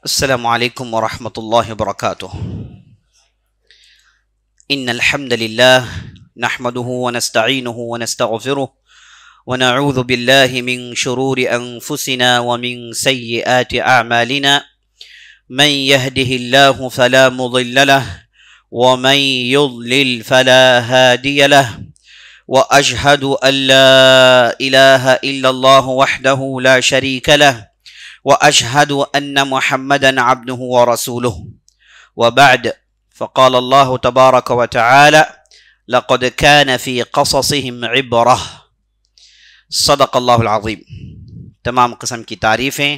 السلام علیکم ورحمۃ اللہ وبرکاتہ ان الحمد للہ نحمده ونستعینه ونستغفره ونعوذ باللہ من شرور انفسنا ومن سیئات اعمالنا من يهده الله فلا مضل له ومن يضلل فلا هادي له واشهد ان لا اله الا الله وحده لا شريك له وأشهد أن محمدا عبده ورسوله وبعد فقال الله تبارك وتعالى لقد كان في قصصهم عبرة صدق اللہ العظیم۔ تمام قسم کی تعریفیں،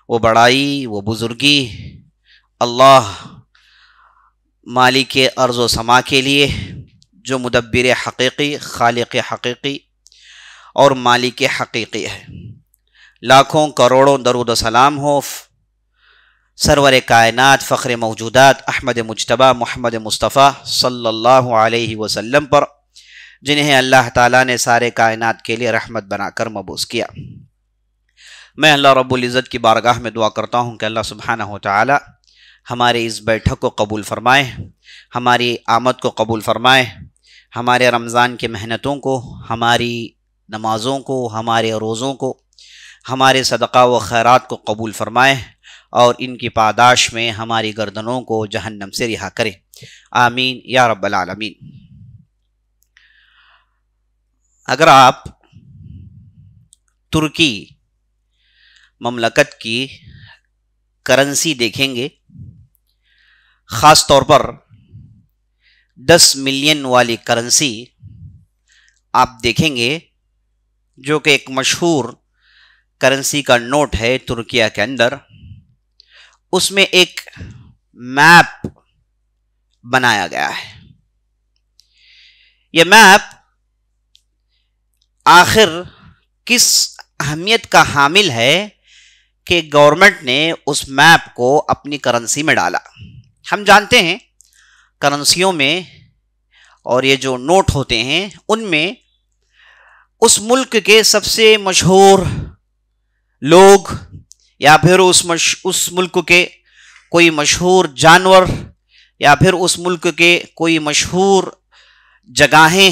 وہ بڑائی، وہ بزرگی اللہ مالک ارض و سما کے لیے، جو مدبر حقیقی، خالق حقیقی اور مالک حقیقی ہے۔ لاکھوں کروڑوں درود و سلام ہو سرور کائنات، فخر موجودات احمد مجتبیٰ محمد مصطفیٰ صلی اللہ علیہ وسلم پر، جنہیں اللہ تعالیٰ نے سارے کائنات کے لیے رحمت بنا کر مبعوث کیا۔ میں اللہ رب العزت کی بارگاہ میں دعا کرتا ہوں کہ اللہ سبحانہ و تعالی ہمارے اس بیٹھک کو قبول فرمائے، ہماری آمد کو قبول فرمائے، ہمارے رمضان کی محنتوں کو، ہماری نمازوں کو، ہمارے روزوں کو، ہمارے صدقہ و خیرات کو قبول فرمائے، اور ان کی پاداش میں ہماری گردنوں کو جہنم سے رہا کرے، آمین یا رب العالمین۔ اگر آپ ترکی مملکت کی کرنسی دیکھیں گے، خاص طور پر 10 ملین والی کرنسی آپ دیکھیں گے، جو کہ ایک مشہور کرنسی کا نوٹ ہے ترکیہ کے اندر، اس میں ایک میپ بنایا گیا ہے۔ یہ میپ آخر کس اہمیت کا حامل ہے کہ گورنمنٹ نے اس میپ کو اپنی کرنسی میں ڈالا۔ ہم جانتے ہیں کرنسیوں میں اور یہ جو نوٹ ہوتے ہیں ان میں اس ملک کے سب سے مشہور لوگ یا پھر اس ملک کے کوئی مشہور جانور یا پھر اس ملک کے کوئی مشہور جگہیں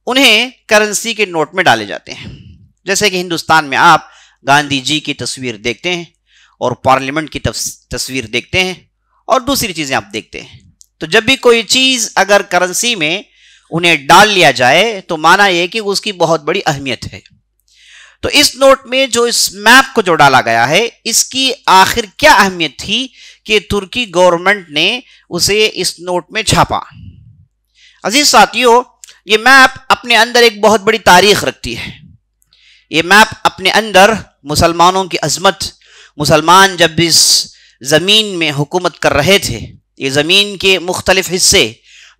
انہیں کرنسی کے نوٹ میں ڈالے جاتے ہیں۔ جیسے کہ ہندوستان میں آپ گاندھی جی کی تصویر دیکھتے ہیں اور پارلیمنٹ کی تصویر دیکھتے ہیں اور دوسری چیزیں آپ دیکھتے ہیں۔ تو جب بھی کوئی چیز اگر کرنسی میں انہیں ڈال لیا جائے تو معنی یہ کہ اس کی بہت بڑی اہمیت ہے۔ تو اس نوٹ میں جو اس میپ کو جو ڈالا گیا ہے، اس کی آخر کیا اہمیت تھی کہ ترکی گورنمنٹ نے اسے اس نوٹ میں چھاپا؟ عزیز ساتھیو، یہ میپ اپنے اندر ایک بہت بڑی تاریخ رکھتی ہے۔ یہ میپ اپنے اندر مسلمانوں کی عظمت، مسلمان جب اس زمین میں حکومت کر رہے تھے، یہ زمین کے مختلف حصے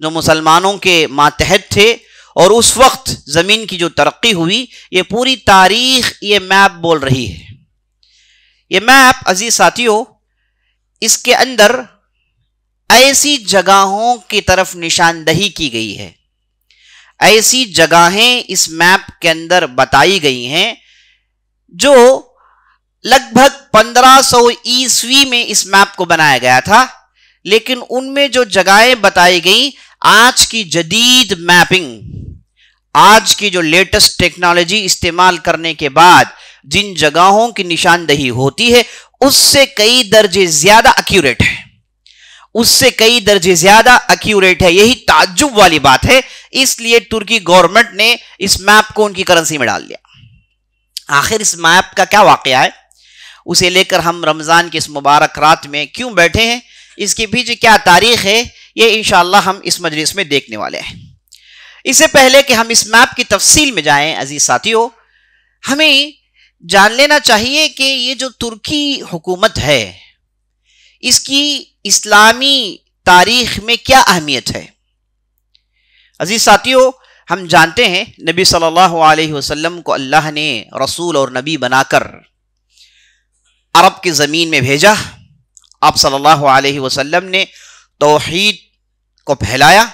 جو مسلمانوں کے ماتحت تھے، اور اس وقت زمین کی جو ترقی ہوئی، یہ پوری تاریخ یہ میپ بول رہی ہے۔ یہ میپ عزیز ساتھیو، اس کے اندر ایسی جگہوں کی طرف نشاندہی کی گئی ہے، ایسی جگہیں اس میپ کے اندر بتائی گئی ہیں جو لگ بھگ 1500 عیسوی میں اس میپ کو بنایا گیا تھا، لیکن ان میں جو جگہیں بتائی گئی، آج کی جدید میپنگ، آج کی جو لیٹسٹ ٹیکنالوجی استعمال کرنے کے بعد جن جگہوں کی نشاندہی ہوتی ہے، اس سے کئی درجے زیادہ ایکوریٹ ہے، اس سے کئی درجے زیادہ ایکوریٹ ہے۔ یہی تعجب والی بات ہے، اس لیے ترکی گورنمنٹ نے اس میپ کو ان کی کرنسی میں ڈال دیا۔ آخر اس میپ کا کیا واقعہ ہے، اسے لے کر ہم رمضان کی اس مبارک رات میں کیوں بیٹھے ہیں، اس کے پیچھے کیا تاریخ ہے، یہ انشاءاللہ ہم اس مجلس میں دیکھنے والے ہیں۔ اس سے پہلے کہ ہم اس میپ کی تفصیل میں جائیں عزیز ساتھیو، ہمیں جان لینا چاہیے کہ یہ جو ترکی حکومت ہے، اس کی اسلامی تاریخ میں کیا اہمیت ہے۔ عزیز ساتھیو، ہم جانتے ہیں نبی صلی اللہ علیہ وسلم کو اللہ نے رسول اور نبی بنا کر عرب کی زمین میں بھیجا۔ آپ صلی اللہ علیہ وسلم نے توحید کو پھیلایا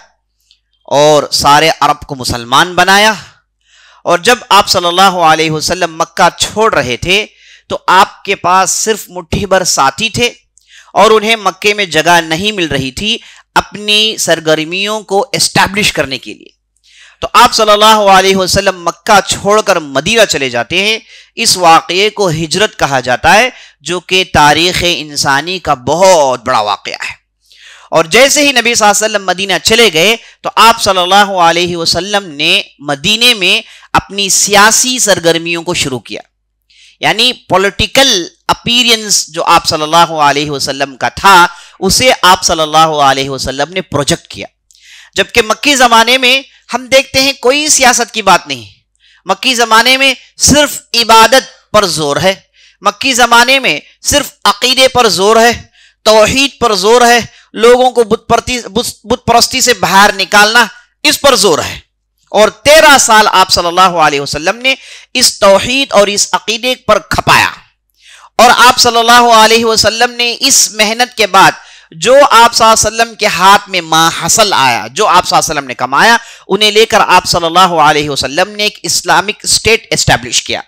اور سارے عرب کو مسلمان بنایا، اور جب آپ صلی اللہ علیہ وسلم مکہ چھوڑ رہے تھے تو آپ کے پاس صرف مٹھی بھر ساتھی تھے اور انہیں مکے میں جگہ نہیں مل رہی تھی اپنی سرگرمیوں کو اسٹیبلش کرنے کے لیے. تو آپ صلی اللہ علیہ وسلم مکہ چھوڑ کر مدینہ چلے جاتے ہیں. اس واقعے کو ہجرت کہا جاتا ہے جو کہ تاریخ انسانی کا بہت بڑا واقعہ ہے. اور جیسے ہی نبی صلی اللہ علیہ وسلم مدینہ چلے گئے تو آپ صلی اللہ علیہ وسلم نے مدینے میں اپنی سیاسی سرگرمیوں کو شروع کیا. یعنی پولیٹیکل اپیرینس جو آپ صلی اللہ علیہ وسلم کا تھا اسے آپ صلی اللہ علیہ وسلم نے پروجیکٹ کیا. جبکہ مکی زمانے میں ہم دیکھتے ہیں کوئی سیاست کی بات نہیں. مکی زمانے میں صرف عبادت پر زور ہے. مکی زمانے میں صرف عقیدے پر زور ہے, توحید پر زور ہے, لوگوں کو بت پرستی سے باہر نکالنا اس پر زور ہے. اور 13 سال آپ صلی اللہ علیہ وسلم نے اس توحید اور اس عقیدے پر کھپایا. اور آپ صلی اللہ علیہ وسلم نے اس محنت کے بعد جو آپ صلی اللہ علیہ وسلم کے ہاتھ میں ما حصل آیا, جو آپ صلی اللہ علیہ وسلم نے کمایا, انہیں لے کر آپ صلی اللہ علیہ وسلم نے ایک اسلامک اسٹیٹ اسٹیبلش کیا,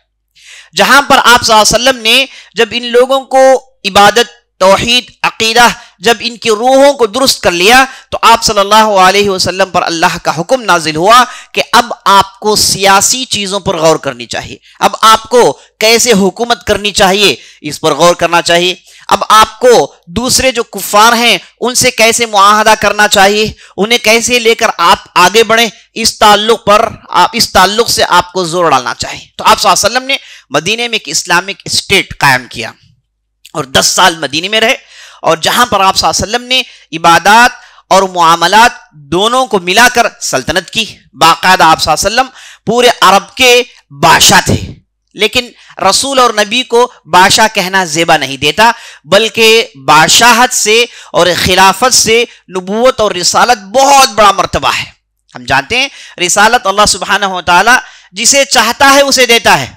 جہاں پر آپ صلی اللہ علیہ وسلم نے جب ان لوگوں کو عبادت, توحید, عقیدہ, جب ان کی روحوں کو درست کر لیا تو آپ صلی اللہ علیہ وسلم پر اللہ کا حکم نازل ہوا کہ اب آپ کو سیاسی چیزوں پر غور کرنی چاہیے. اب آپ کو کیسے حکومت کرنی چاہیے اس پر غور کرنا چاہیے. اب آپ کو دوسرے جو کفار ہیں ان سے کیسے معاہدہ کرنا چاہیے, انہیں کیسے لے کر آپ آگے بڑھیں, اس تعلق سے آپ کو زور ڈالنا چاہیے. تو آپ صلی اللہ علیہ وسلم نے مدینے میں ایک اسلامک اسٹیٹ قائم کیا اور 10 سال مدینے میں رہے. اور جہاں پر آپ صلی اللہ علیہ وسلم نے عبادات اور معاملات دونوں کو ملا کر سلطنت کی. باقاعدہ آپ صلی اللہ علیہ وسلم پورے عرب کے بادشاہ تھے, لیکن رسول اور نبی کو بادشاہ کہنا زیبا نہیں دیتا, بلکہ بادشاہت سے اور خلافت سے نبوت اور رسالت بہت بڑا مرتبہ ہے. ہم جانتے ہیں رسالت اللہ سبحانہ و تعالی جسے چاہتا ہے اسے دیتا ہے.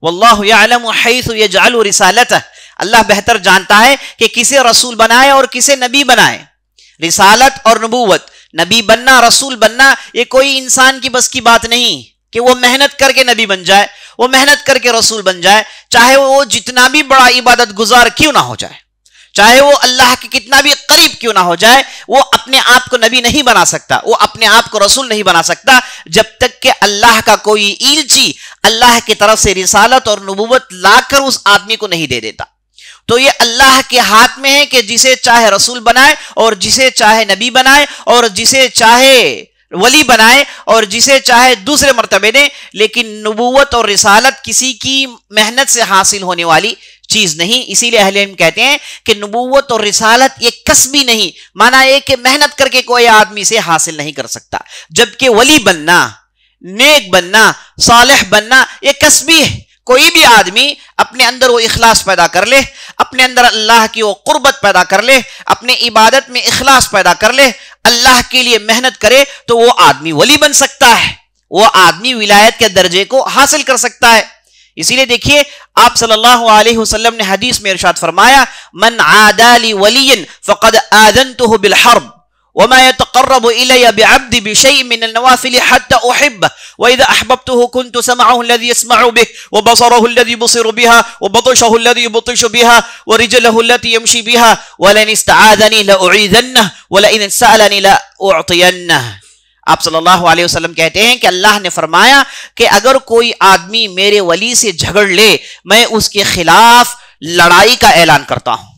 واللہ یعلم حیث یجعل رسالتہ, اللہ بہتر جانتا ہے کہ کسے رسول بنائے اور کسے نبی بنائے. رسالت اور نبوت, نبی بننا, رسول بننا, یہ کوئی انسان کی بس کی بات نہیں کہ وہ محنت کر کے نبی بن جائے, وہ محنت کر کے رسول بن جائے, چاہے وہ جتنا بھی بڑا عبادت گزار کیوں نہ ہو جائے, چاہے وہ اللہ کے کتنا بھی قریب کیوں نہ ہو جائے, وہ اپنے آپ کو نبی نہیں بنا سکتا, وہ اپنے آپ کو رسول نہیں بنا سکتا جب تک کہ اللہ کا کوئی ایلچی اللہ کی طرف سے رسالت اور نبوت لا کر اس آدمی کو نہیں دے دیتا. تو یہ اللہ کے ہاتھ میں ہے کہ جسے چاہے رسول بنائے اور جسے چاہے نبی بنائے اور جسے چاہے ولی بنائے اور جسے چاہے دوسرے مرتبے دے. لیکن نبوت اور رسالت کسی کی محنت سے حاصل ہونے والی چیز نہیں. اسی لیے اہل علم کہتے ہیں کہ نبوت اور رسالت یہ کسبی نہیں, مانا یہ کہ محنت کر کے کوئی آدمی سے حاصل نہیں کر سکتا, جبکہ ولی بننا, نیک بننا, صالح بننا یہ کسبی ہے. کوئی بھی آدمی اپنے اندر وہ اخلاص پیدا کر لے, اپنے اندر اللہ کی وہ قربت پیدا کر لے, اپنے عبادت میں اخلاص پیدا کر لے, اللہ کے لیے محنت کرے تو وہ آدمی ولی بن سکتا ہے, وہ آدمی ولایت کے درجے کو حاصل کر سکتا ہے. اسی لیے دیکھیے آپ صلی اللہ علیہ وسلم نے حدیث میں ارشاد فرمایا, من عادى لي وليا فقد آذنته بالحرب وما يتقرب إلي بعبدي بشيء من النوافل حتى أحبه وإذا أحببته كنت سمعه الذي يسمع به وبصره الذي يبصر بها وبطشه الذي يبطش بها ورجله التي يمشي بها ولئن استعاذني لأعيذنه ولئن سألني لأعطينه. آپ صلی اللہ علیہ وسلم کہتے ہیں کہ اللہ نے فرمایا کہ اگر کوئی آدمی میرے ولی سے جھگڑ لے میں اس کے خلاف لڑائی کا اعلان کرتا ہوں.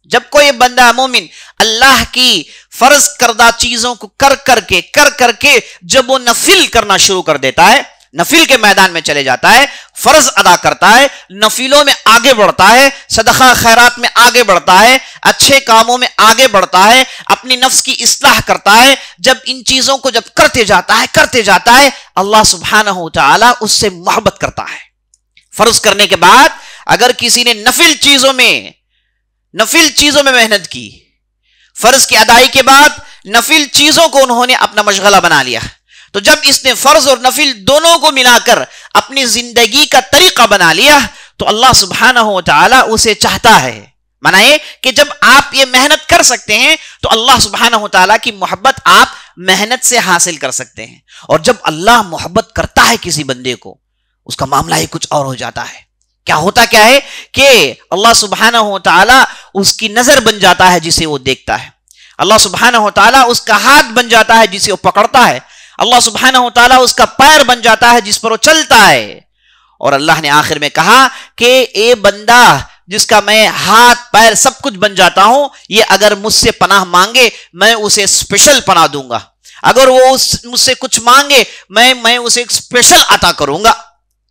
جب کوئی بندہ مومن اللہ کی فرض کردہ چیزوں کو کر کے جب وہ نفل کرنا شروع کر دیتا ہے, نفل کے میدان میں چلے جاتا ہے, فرض ادا کرتا ہے, نفلوں میں آگے بڑھتا ہے, صدقہ خیرات میں آگے بڑھتا ہے, اچھے کاموں میں آگے بڑھتا ہے, اپنی نفس کی اصلاح کرتا ہے, جب ان چیزوں کو جب کرتے جاتا ہے اللہ سبحانہ و تعالی اس سے محبت کرتا ہے. فرض کرنے کے بعد اگر کسی نے نفل چیزوں میں محنت کی, فرض کی ادائی کے بعد نفل چیزوں کو انہوں نے اپنا مشغلہ بنا لیا, تو جب اس نے فرض اور نفل دونوں کو ملا کر اپنی زندگی کا طریقہ بنا لیا تو اللہ سبحانہ و تعالی اسے چاہتا ہے. مانا یہ کہ جب آپ یہ محنت کر سکتے ہیں تو اللہ سبحانہ و تعالی کی محبت آپ محنت سے حاصل کر سکتے ہیں. اور جب اللہ محبت کرتا ہے کسی بندے کو اس کا معاملہ ہی کچھ اور ہو جاتا ہے. کیا ہوتا کیا ہے کہ اللہ سبحانہ و تعالی اس کی نظر بن جاتا ہے جسے وہ دیکھتا ہے، اللہ سبحانہ و تعالیٰ اس کا ہاتھ بن جاتا ہے جسے وہ پکڑتا ہے، اللہ سبحانہ و تعالیٰ اس کا پیر بن جاتا ہے جس پر وہ چلتا ہے۔ اور اللہ نے آخر میں کہا کہ اے بندہ جس کا میں ہاتھ پیر سب کچھ بن جاتا ہوں، یہ اگر مجھ سے پناہ مانگے میں اسے اسپیشل پناہ دوں گا، اگر وہ مجھ سے کچھ مانگے میں اسے اسپیشل عطا کروں گا۔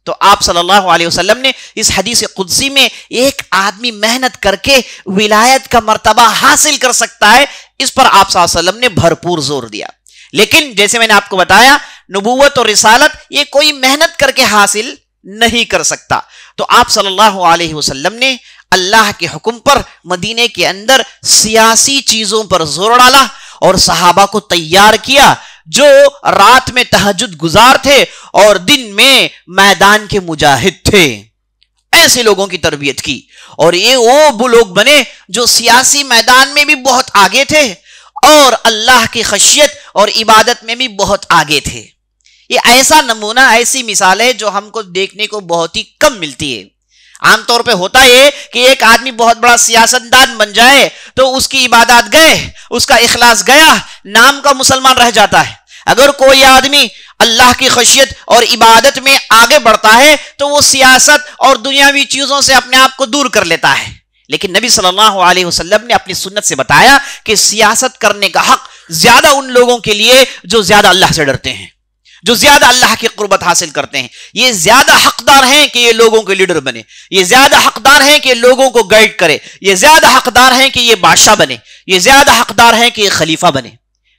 تو آپ صلی اللہ علیہ وسلم نے اس حدیث قدسی میں ایک آدمی محنت کر کے ولایت کا مرتبہ حاصل کر سکتا ہے، اس پر آپ صلی اللہ علیہ وسلم نے بھرپور زور دیا۔ لیکن جیسے میں نے آپ کو بتایا، نبوت اور رسالت یہ کوئی محنت کر کے حاصل نہیں کر سکتا۔ تو آپ صلی اللہ علیہ وسلم نے اللہ کے حکم پر مدینے کے اندر سیاسی چیزوں پر زور ڈالا اور صحابہ کو تیار کیا جو رات میں تہجد گزار تھے اور دن میں میدان کے مجاہد تھے، ایسے لوگوں کی تربیت کی، اور یہ وہ لوگ بنے جو سیاسی میدان میں بھی بہت آگے تھے اور اللہ کی خشیت اور عبادت میں بھی بہت آگے تھے۔ یہ ایسا نمونہ، ایسی مثال ہے جو ہم کو دیکھنے کو بہت ہی کم ملتی ہے۔ عام طور پہ ہوتا ہے کہ ایک آدمی بہت بڑا سیاستدان بن جائے تو اس کی عبادات گئے، اس کا اخلاص گیا، نام کا مسلمان رہ جاتا ہے۔ اگر کوئی آدمی اللہ کی خشیت اور عبادت میں آگے بڑھتا ہے تو وہ سیاست اور دنیاوی چیزوں سے اپنے آپ کو دور کر لیتا ہے۔ لیکن نبی صلی اللہ علیہ وسلم نے اپنی سنت سے بتایا کہ سیاست کرنے کا حق زیادہ ان لوگوں کے لیے جو زیادہ اللہ سے ڈرتے ہیں، جو زیادہ اللہ کی قربت حاصل کرتے ہیں۔ یہ زیادہ حقدار ہیں کہ یہ لوگوں کے لیڈر بنے، یہ زیادہ حقدار ہیں کہ لوگوں کو گائیڈ کرے، یہ زیادہ حقدار ہیں کہ یہ بادشاہ بنے، یہ زیادہ حقدار ہیں کہ یہ خلیفہ بنے۔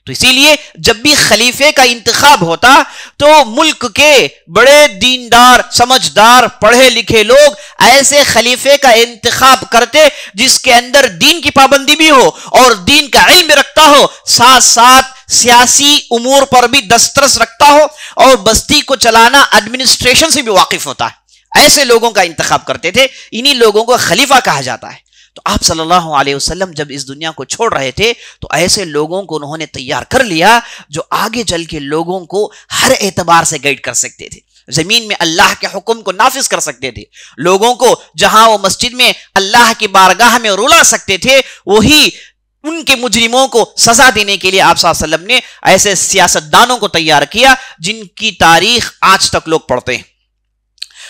تو اسی لیے جب بھی خلیفے کا انتخاب ہوتا تو ملک کے بڑے دیندار، سمجھدار، پڑھے لکھے لوگ ایسے خلیفے کا انتخاب کرتے جس کے اندر دین کی پابندی بھی ہو اور دین کا علم بھی رکھتا ہو، ساتھ ساتھ سیاسی امور پر بھی دسترس رکھتا ہو اور بستی کو چلانا ایڈمنسٹریشن سے بھی واقف ہوتا ہے۔ ایسے لوگوں کا انتخاب کرتے تھے، انہی لوگوں کو خلیفہ کہا جاتا ہے۔ تو آپ صلی اللہ علیہ وسلم جب اس دنیا کو چھوڑ رہے تھے تو ایسے لوگوں کو انہوں نے تیار کر لیا جو آگے چل کے لوگوں کو ہر اعتبار سے گائیڈ کر سکتے تھے، زمین میں اللہ کے حکم کو نافذ کر سکتے تھے، لوگوں کو جہاں وہ مسجد میں اللہ کی بارگاہ میں رلا سکتے تھے وہی ان کے مجرموں کو سزا دینے کے لیے آپ صلی اللہ علیہ وسلم نے ایسے سیاستدانوں کو تیار کیا جن کی تاریخ آج تک لوگ پڑھتے ہیں۔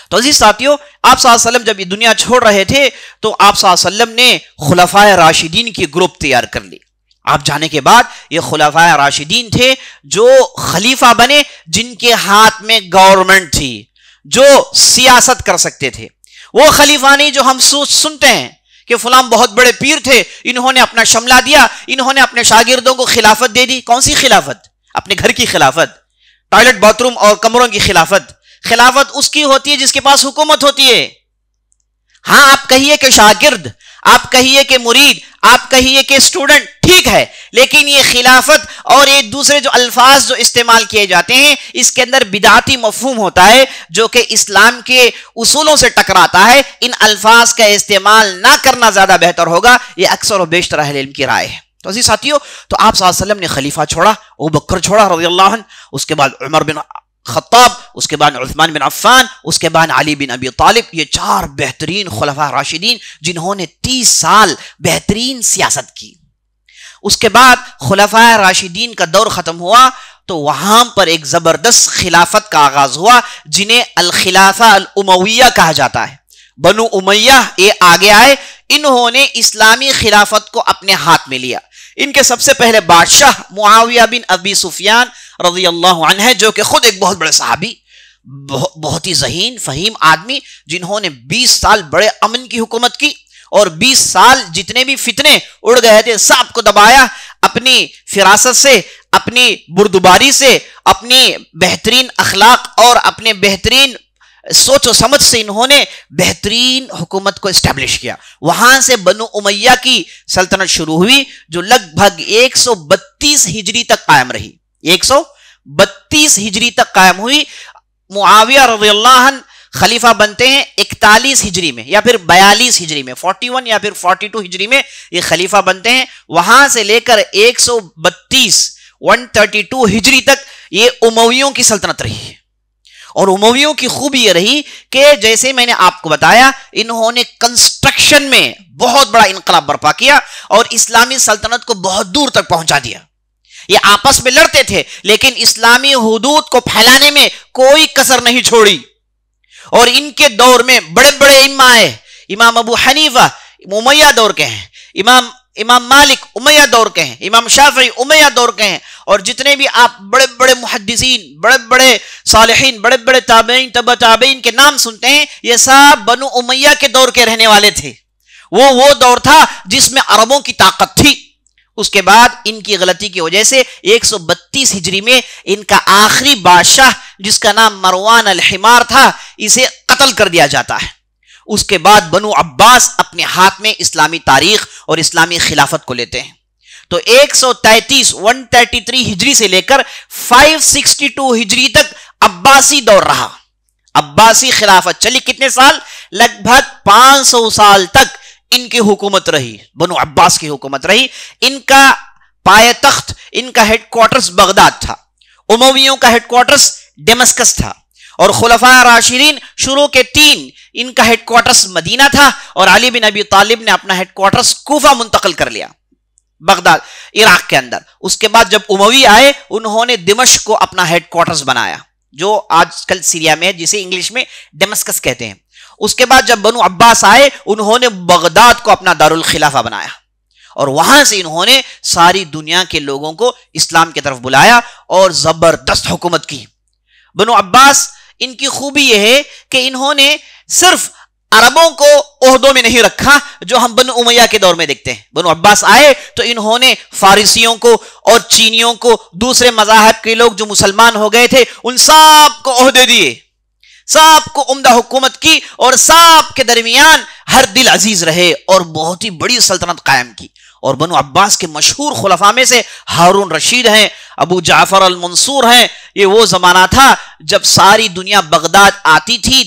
تو عزیز ساتھیوں، آپ صلی اللہ علیہ وسلم جب یہ دنیا چھوڑ رہے تھے تو آپ صلی اللہ علیہ وسلم نے خلفائے راشدین کی گروپ تیار کر لی۔ آپ جانے کے بعد یہ خلفائے راشدین تھے جو خلیفہ بنے، جن کے ہاتھ میں گورنمنٹ تھی، جو سیاست کر سکتے تھے۔ وہ خلیفہ نہیں جو ہم سنتے ہیں کہ فلاں بہت بڑے پیر تھے، انہوں نے اپنا شملہ دیا، انہوں نے اپنے شاگردوں کو خلافت دے دی۔ کون سی خلافت؟ اپنے گھر کی خلافت، ٹوائلٹ باتھ روم اور کمروں کی خلافت۔ خلافت اس کی ہوتی ہے جس کے پاس حکومت ہوتی ہے۔ ہاں آپ کہیے کہ شاگرد، آپ کہیے کہ مرید، آپ کہیے کہ اسٹوڈنٹ، ٹھیک ہے، لیکن یہ خلافت اور یہ دوسرے جو الفاظ جو استعمال کیے جاتے ہیں اس کے اندر بدعتی مفہوم ہوتا ہے جو کہ اسلام کے اصولوں سے ٹکراتا ہے۔ ان الفاظ کا استعمال نہ کرنا زیادہ بہتر ہوگا، یہ اکثر و بیشتر اہل علم کی رائے ہے۔ تو عزیز ساتھیوں، تو آپ صلی اللہ علیہ وسلم نے خلیفہ چھوڑا، ابو بکر چھوڑا رضی اللہ عنہ، اس کے بعد عمر بن خطاب، اس کے بعد عثمان بن عفان، اس کے بعد علی بن ابی طالب۔ یہ چار بہترین خلفاء راشدین جنہوں نے 30 سال بہترین سیاست کی۔ اس کے بعد خلفاء راشدین کا دور ختم ہوا تو وہاں پر ایک زبردست خلافت کا آغاز ہوا جنہیں الخلافہ الامویہ کہا جاتا ہے۔ بنو امیہ یہ آگے آئے، انہوں نے اسلامی خلافت کو اپنے ہاتھ میں لیا۔ ان کے سب سے پہلے بادشاہ معاویہ بن ابی سفیان رضی اللہ عنہ ہے، جو کہ خود ایک بہت بڑے صحابی، بہت ہی ذہین فہیم آدمی، جنہوں نے 20 سال بڑے امن کی حکومت کی اور 20 سال جتنے بھی فتنے اڑ گئے تھے سب کو دبایا۔ اپنی فراست سے، اپنی بردباری سے، اپنی بہترین اخلاق اور اپنے بہترین سوچ و سمجھ سے انہوں نے بہترین حکومت کو اسٹیبلش کیا۔ وہاں سے بنو امیہ کی سلطنت شروع ہوئی جو لگ بھگ 132 ہجری تک قائم رہی۔ 132 ہجری تک قائم ہوئی۔ معاویہ رضی اللہ عنہ خلیفہ بنتے ہیں 41 ہجری میں یا پھر 42 ہجری میں، 41 یا پھر 42 ہجری میں یہ خلیفہ بنتے ہیں۔ وہاں سے لے کر 132 ہجری تک یہ امویوں کی سلطنت رہی ہے۔ اور امویوں کی خوبی یہ رہی کہ جیسے میں نے آپ کو بتایا انہوں نے کنسٹرکشن میں بہت بڑا انقلاب برپا کیا اور اسلامی سلطنت کو بہت دور تک پہنچا دیا. یہ آپس میں لڑتے تھے لیکن اسلامی حدود کو پھیلانے میں کوئی کسر نہیں چھوڑی. اور ان کے دور میں بڑے بڑے امام آئے. امام ابو حنیفہ امیہ دور کے ہیں, امام مالک امیہ دور کے ہیں, امام شافعی امیہ دور کے ہیں, اور جتنے بھی آپ بڑے بڑے محدثین, بڑے بڑے صالحین, بڑے بڑے تابعین, تبع تابعین کے نام سنتے ہیں, یہ سب بنو امیہ کے دور کے رہنے والے تھے. وہ دور تھا جس میں عربوں کی طاقت تھی. اس کے بعد ان کی غلطی کی وجہ سے 132 ہجری میں ان کا آخری بادشاہ جس کا نام مروان الحمار تھا, اسے قتل کر دیا جاتا ہے. اس کے بعد بنو عباس اپنے ہاتھ میں اسلامی تاریخ اور اسلامی خلافت کو لیتے ہیں. تو 133 ہجری سے لے کر 562 ہجری تک عباسی دور رہا. عباسی خلافت چلی کتنے سال؟ لگ بھگ 500 سال تک ان کی حکومت رہی, بنو عباس کی حکومت رہی. ان کا پائے تخت, ان کا ہیڈ کوارٹرز بغداد تھا, امویوں کا ہیڈ کوارٹرز ڈیمسکس تھا, اور خلفاء راشدین شروع کے 3 ان کا ہیڈ کوارٹرز مدینہ تھا, اور علی بن ابی طالب نے اپنا ہیڈ کوارٹرز کوفہ منتقل کر لیا, بغداد عراق کے اندر. اس کے بعد جب اموی آئے انہوں نے دمشق کو اپنا ہیڈ کوارٹرز بنایا جو آج کل سیریا میں ہے, جسے انگلش میں ڈیمسکس کہتے ہیں. اس کے بعد جب بنو عباس آئے انہوں نے بغداد کو اپنا دارالخلافہ بنایا, اور وہاں سے انہوں نے ساری دنیا کے لوگوں کو اسلام کی طرف بلایا اور زبردست حکومت کی. بنو عباس ان کی خوبی یہ ہے کہ انہوں نے صرف عربوں کو عہدوں میں نہیں رکھا جو ہم بنو امیہ کے دور میں دیکھتے ہیں. بنو عباس آئے تو انہوں نے فارسیوں کو اور چینیوں کو, دوسرے مذاہب کے لوگ جو مسلمان ہو گئے تھے, ان سب کو عہدے دیے, سب کو عمدہ حکومت کی, اور سب کے درمیان ہر دل عزیز رہے اور بہت ہی بڑی سلطنت قائم کی. اور بنو عباس کے مشہور خلفاء میں سے ہارون رشید ہیں, ابو جعفر المنصور ہیں. یہ وہ زمانہ تھا جب ساری دنیا بغداد آتی تھی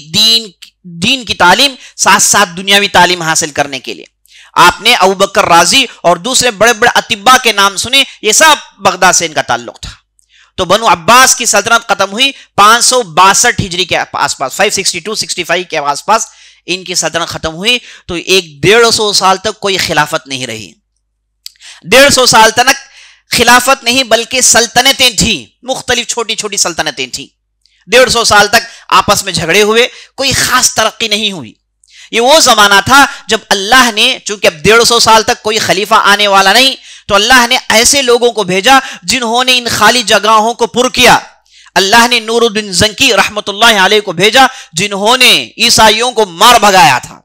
دین کی تعلیم ساتھ ساتھ دنیاوی تعلیم حاصل کرنے کے لیے. آپ نے ابو بکر رازی اور دوسرے بڑے بڑے اطباء کے نام سنے, یہ سب بغداد سے ان کا تعلق تھا. تو بنو عباس کی سلطنت ختم ہوئی 562 ہجری کے آس پاس, 562-65 کے آس پاس ان کی سلطنت ختم ہوئی. تو 150 سال تک کوئی خلافت نہیں رہی. 150 سال تک خلافت نہیں بلکہ سلطنتیں تھیں, مختلف چھوٹی چھوٹی سلطنتیں تھیں. 150 سال تک آپس میں جھگڑے ہوئے, کوئی خاص ترقی نہیں ہوئی. یہ وہ زمانہ تھا جب اللہ نے, چونکہ اب 150 سال تک کوئی خلیفہ آنے والا نہیں, تو اللہ نے ایسے لوگوں کو بھیجا جنہوں نے ان خالی جگہوں کو پر کیا. اللہ نے نور الدین زنکی رحمت اللہ علیہ کو بھیجا جنہوں نے عیسائیوں کو مار بھگایا تھا,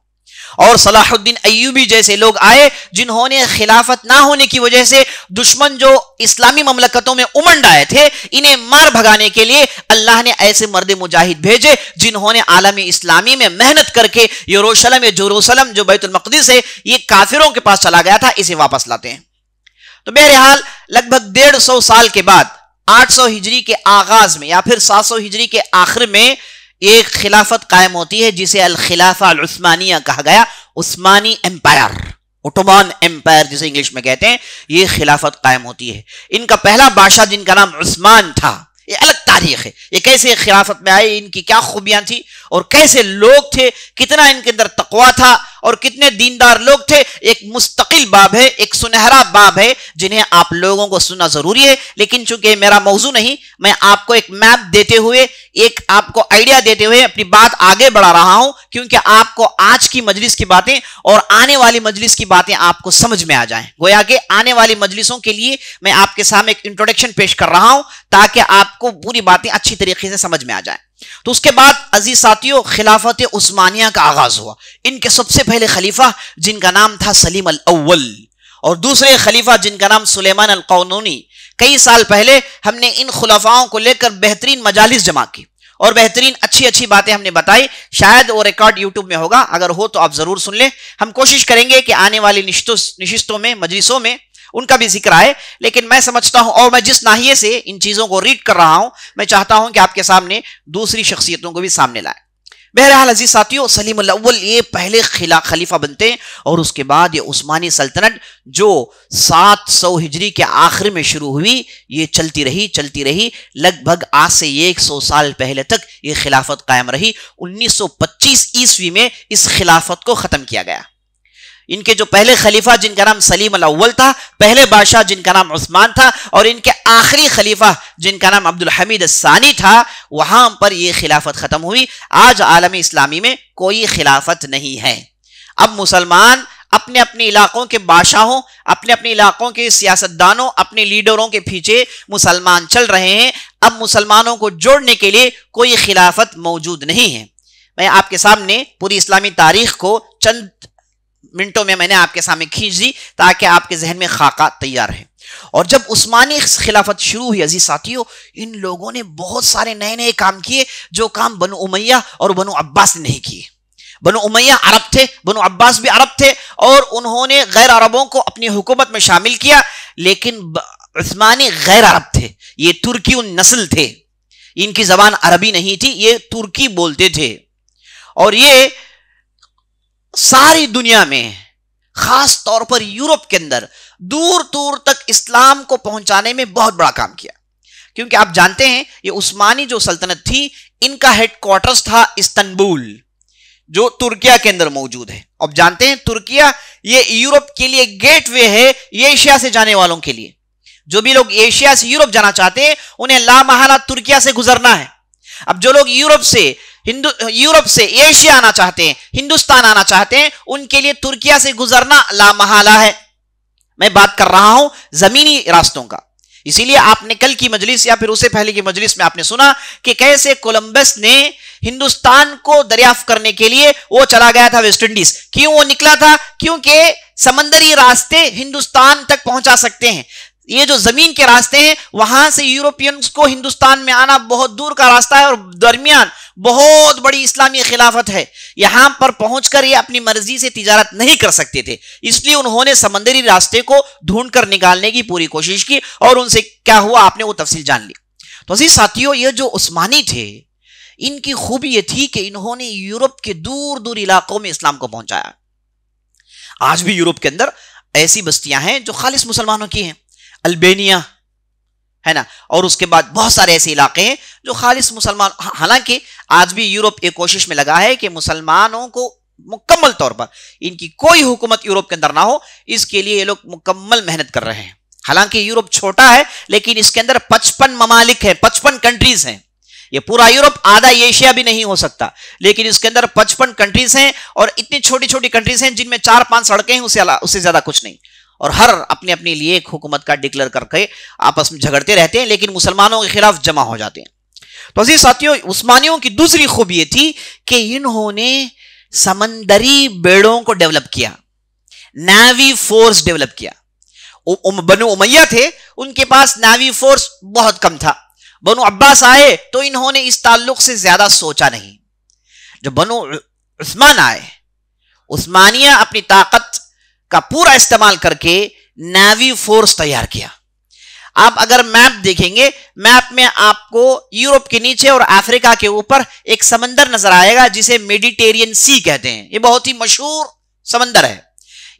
اور صلاح الدین ایوبی جیسے لوگ آئے جنہوں نے خلافت نہ ہونے کی وجہ سے دشمن جو اسلامی مملکتوں میں امنڈ آئے تھے, انہیں مار بھگانے کے لیے اللہ نے ایسے مرد مجاہد بھیجے جنہوں نے عالم اسلامی میں محنت کر کے یروشلم جو بیت المقدس ہے یہ کافروں کے پاس چلا گیا تھا, اسے واپس لاتے ہیں. تو بہرحال لگ بھگ 150 سال کے بعد 800 ہجری کے آغاز میں یا پھر 700 ہجری کے آخر میں ایک خلافت قائم ہوتی ہے جسے الخلافہ العثمانیہ کہا گیا. عثمانی امپائر, اوٹومان امپائر جسے انگلش میں کہتے ہیں, یہ خلافت قائم ہوتی ہے. ان کا پہلا بادشاہ جن کا نام عثمان تھا, یہ الگ تاریخ ہے, یہ کیسے خلافت میں آئے, ان کی کیا خوبیاں تھی اور کیسے لوگ تھے, کتنا ان کے اندر تقویٰ تھا اور کتنے دیندار لوگ تھے, ایک مستقل باب ہے, ایک سنہرا باب ہے جنہیں آپ لوگوں کو سننا ضروری ہے. لیکن چونکہ میرا موضوع نہیں, میں آپ کو ایک میپ دیتے ہوئے, ایک آپ کو آئیڈیا دیتے ہوئے اپنی بات آگے بڑھا رہا ہوں, کیونکہ آپ کو آج کی مجلس کی باتیں اور آنے والی مجلس کی باتیں آپ کو سمجھ میں آ جائیں. گویا کہ آنے والی مجلسوں کے لیے میں آپ کے سامنے ایک انٹروڈکشن پیش کر رہا ہوں تاکہ آپ کو پوری باتیں اچھی طریقے سے سمجھ میں آ جائیں. تو اس کے بعد عزیز ساتھیوں خلافت عثمانیہ کا آغاز ہوا. ان کے سب سے پہلے خلیفہ جن کا نام تھا سلیم الاول, اور دوسرے خلیفہ جن کا نام سلیمان القانونی. کئی سال پہلے ہم نے ان خلفاؤں کو لے کر بہترین مجالس جمع کی اور بہترین اچھی باتیں ہم نے بتائی. شاید وہ ریکارڈ یوٹیوب میں ہوگا, اگر ہو تو آپ ضرور سن لیں. ہم کوشش کریں گے کہ آنے والی نشستوں میں, مجلسوں میں ان کا بھی ذکر آئے. لیکن میں سمجھتا ہوں, اور میں جس ناحیے سے ان چیزوں کو ریڈ کر رہا ہوں, میں چاہتا ہوں کہ آپ کے سامنے دوسری شخصیتوں کو بھی سامنے لائیں. بہرحال عزیز ساتھیوں، سلیم الاول یہ پہلے خلیفہ بنتے ہیں، اور اس کے بعد یہ عثمانی سلطنت جو 700 ہجری کے آخر میں شروع ہوئی، یہ چلتی رہی لگ بھگ آج سے 100 سال پہلے تک یہ خلافت قائم رہی۔ 1925 عیسوی میں اس خلافت کو ختم کیا گیا۔ ان کے جو پہلے خلیفہ جن کا نام سلیم الاول تھا، پہلے بادشاہ جن کا نام عثمان تھا، اور ان کے آخری خلیفہ جن کا نام عبد الحمید الثانی تھا، وہاں پر یہ خلافت ختم ہوئی۔ آج عالم اسلامی میں کوئی خلافت نہیں ہے۔ اب مسلمان اپنے اپنے علاقوں کے بادشاہوں، اپنے اپنے علاقوں کے سیاستدانوں، اپنے لیڈروں کے پیچھے مسلمان چل رہے ہیں۔ اب مسلمانوں کو جوڑنے کے لیے کوئی خلافت موجود نہیں ہے۔ میں آپ کے سامنے پوری اسلامی تاریخ کو چند منٹوں میں نے آپ کے سامنے کھینچ دی تاکہ آپ کے ذہن میں خاکہ تیار ہے۔ اور جب عثمانی خلافت شروع ہوئی عزیز ساتھیوں، ان لوگوں نے بہت سارے نئے کام کیے جو کام بنو امیہ اور بنو عباس نے نہیں کیے۔ بنو امیہ عرب تھے، بنو عباس بھی عرب تھے، اور انہوں نے غیر عربوں کو اپنی حکومت میں شامل کیا، لیکن عثمانی غیر عرب تھے، یہ ترکی نسل تھے، ان کی زبان عربی نہیں تھی، یہ ترکی بولتے تھے، اور یہ ساری دنیا میں خاص طور پر یورپ کے اندر دور دور تک اسلام کو پہنچانے میں بہت بڑا کام کیا، کیونکہ آپ جانتے ہیں یہ عثمانی جو سلطنت تھی، ان کا ہیڈ کوارٹرز تھا استنبول، جو ترکیہ کے اندر موجود ہے۔ اب جانتے ہیں ترکیہ یہ یورپ کے لیے گیٹ وے ہے، ایشیا سے جانے والوں کے لیے۔ جو بھی لوگ ایشیا سے یورپ جانا چاہتے ہیں انہیں لا محالہ ترکیہ سے گزرنا ہے۔ اب جو لوگ یورپ سے ایشیا آنا چاہتے ہیں، ہندوستان آنا چاہتے ہیں، ان کے لیے ترکیہ سے گزرنا لا محالہ ہے۔ میں بات کر رہا ہوں زمینی راستوں کا۔ اسی لیے آپ نے کل کی مجلس یا پھر اسے پہلے کی مجلس میں آپ نے سنا کہ کیسے کولمبس نے ہندوستان کو دریافت کرنے کے لیے وہ چلا گیا تھا ویسٹ انڈیز۔ کیوں وہ نکلا تھا؟ کیونکہ سمندری راستے ہندوستان تک پہنچا سکتے ہیں۔ یہ جو زمین کے راستے ہیں، وہاں سے یورپینز کو ہندوستان میں آنا بہت دور کا راستہ ہے، اور درمیان بہت بڑی اسلامی خلافت ہے۔ یہاں پر پہنچ کر یہ اپنی مرضی سے تجارت نہیں کر سکتے تھے، اس لیے انہوں نے سمندری راستے کو ڈھونڈ کر نکالنے کی پوری کوشش کی، اور ان سے کیا ہوا آپ نے وہ تفصیل جان لی۔ تو عزیز ساتھیوں، یہ جو عثمانی تھے، ان کی خوبی یہ تھی کہ انہوں نے یورپ کے دور دور علاقوں میں اسلام کو پہنچایا۔ آج بھی یورپ کے اندر ایسی بستیاں ہیں جو خالص مسلمانوں کی ہیں، البینیا ہے نا، اور اس کے بعد بہت سارے ایسے علاقے ہیں جو خالص مسلمان۔ حالانکہ آج بھی یورپ ایک کوشش میں لگا ہے کہ مسلمانوں کو مکمل طور پر ان کی کوئی حکومت یورپ کے اندر نہ ہو، اس کے لیے یہ لوگ مکمل محنت کر رہے ہیں۔ حالانکہ یورپ چھوٹا ہے، لیکن اس کے اندر 55 ممالک ہیں، 55 کنٹریز ہیں۔ یہ پورا یورپ آدھا ایشیا بھی نہیں ہو سکتا، لیکن اس کے اندر 55 کنٹریز ہیں، اور اتنی چھوٹی چھوٹی کنٹریز ہیں جن میں 4-5 سڑکیں ہیں، اس سے زیادہ کچھ نہیں، اور ہر اپنے لیے ایک حکومت کا ڈکلیئر کر کے آپس میں جھگڑتے رہتے ہیں، لیکن مسلمانوں کے خلاف جمع ہو جاتے ہیں۔ تو عزیز ساتھیوں، عثمانیوں کی دوسری خوبی یہ تھی کہ انہوں نے سمندری بیڑوں کو ڈیولپ کیا، نیوی فورس ڈیولپ کیا۔ بنو امیہ تھے، ان کے پاس نیوی فورس بہت کم تھا۔ بنو عباس آئے تو انہوں نے اس تعلق سے زیادہ سوچا نہیں۔ جب بنو عثمان آئے، عثمانیہ اپنی طاقت کا پورا استعمال کر کے نیوی فورس تیار کیا۔ آپ اگر میپ دیکھیں گے، میپ میں آپ کو یورپ کے نیچے اور افریقہ کے اوپر ایک سمندر نظر آئے گا جسے میڈیٹیرین سی کہتے ہیں۔ یہ بہت ہی مشہور سمندر ہے۔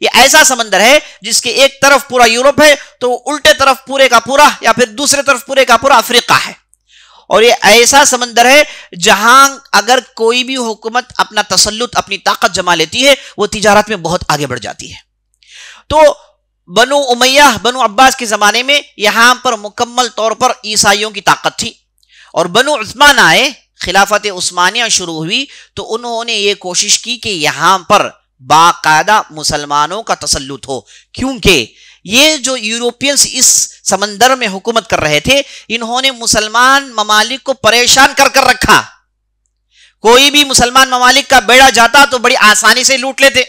یہ ایسا سمندر ہے جس کے ایک طرف پورا یورپ ہے تو الٹے طرف پورے کا پورا، یا پھر دوسرے طرف پورے کا پورا افریقہ ہے۔ اور یہ ایسا سمندر ہے جہاں اگر کوئی بھی حکومت اپنا تسلط، اپنی طاقت جما لیتی ہے، وہ تجارت میں بہت آگے بڑھ جاتی ہے۔ تو بنو امیہ، بنو عباس کے زمانے میں یہاں پر مکمل طور پر عیسائیوں کی طاقت تھی، اور بنو عثمان آئے، خلافت عثمانیہ شروع ہوئی تو انہوں نے یہ کوشش کی کہ یہاں پر باقاعدہ مسلمانوں کا تسلط ہو، کیونکہ یہ جو یورپینز اس سمندر میں حکومت کر رہے تھے، انہوں نے مسلمان ممالک کو پریشان کر رکھا۔ کوئی بھی مسلمان ممالک کا بیڑا جاتا تو بڑی آسانی سے لوٹ لیتے،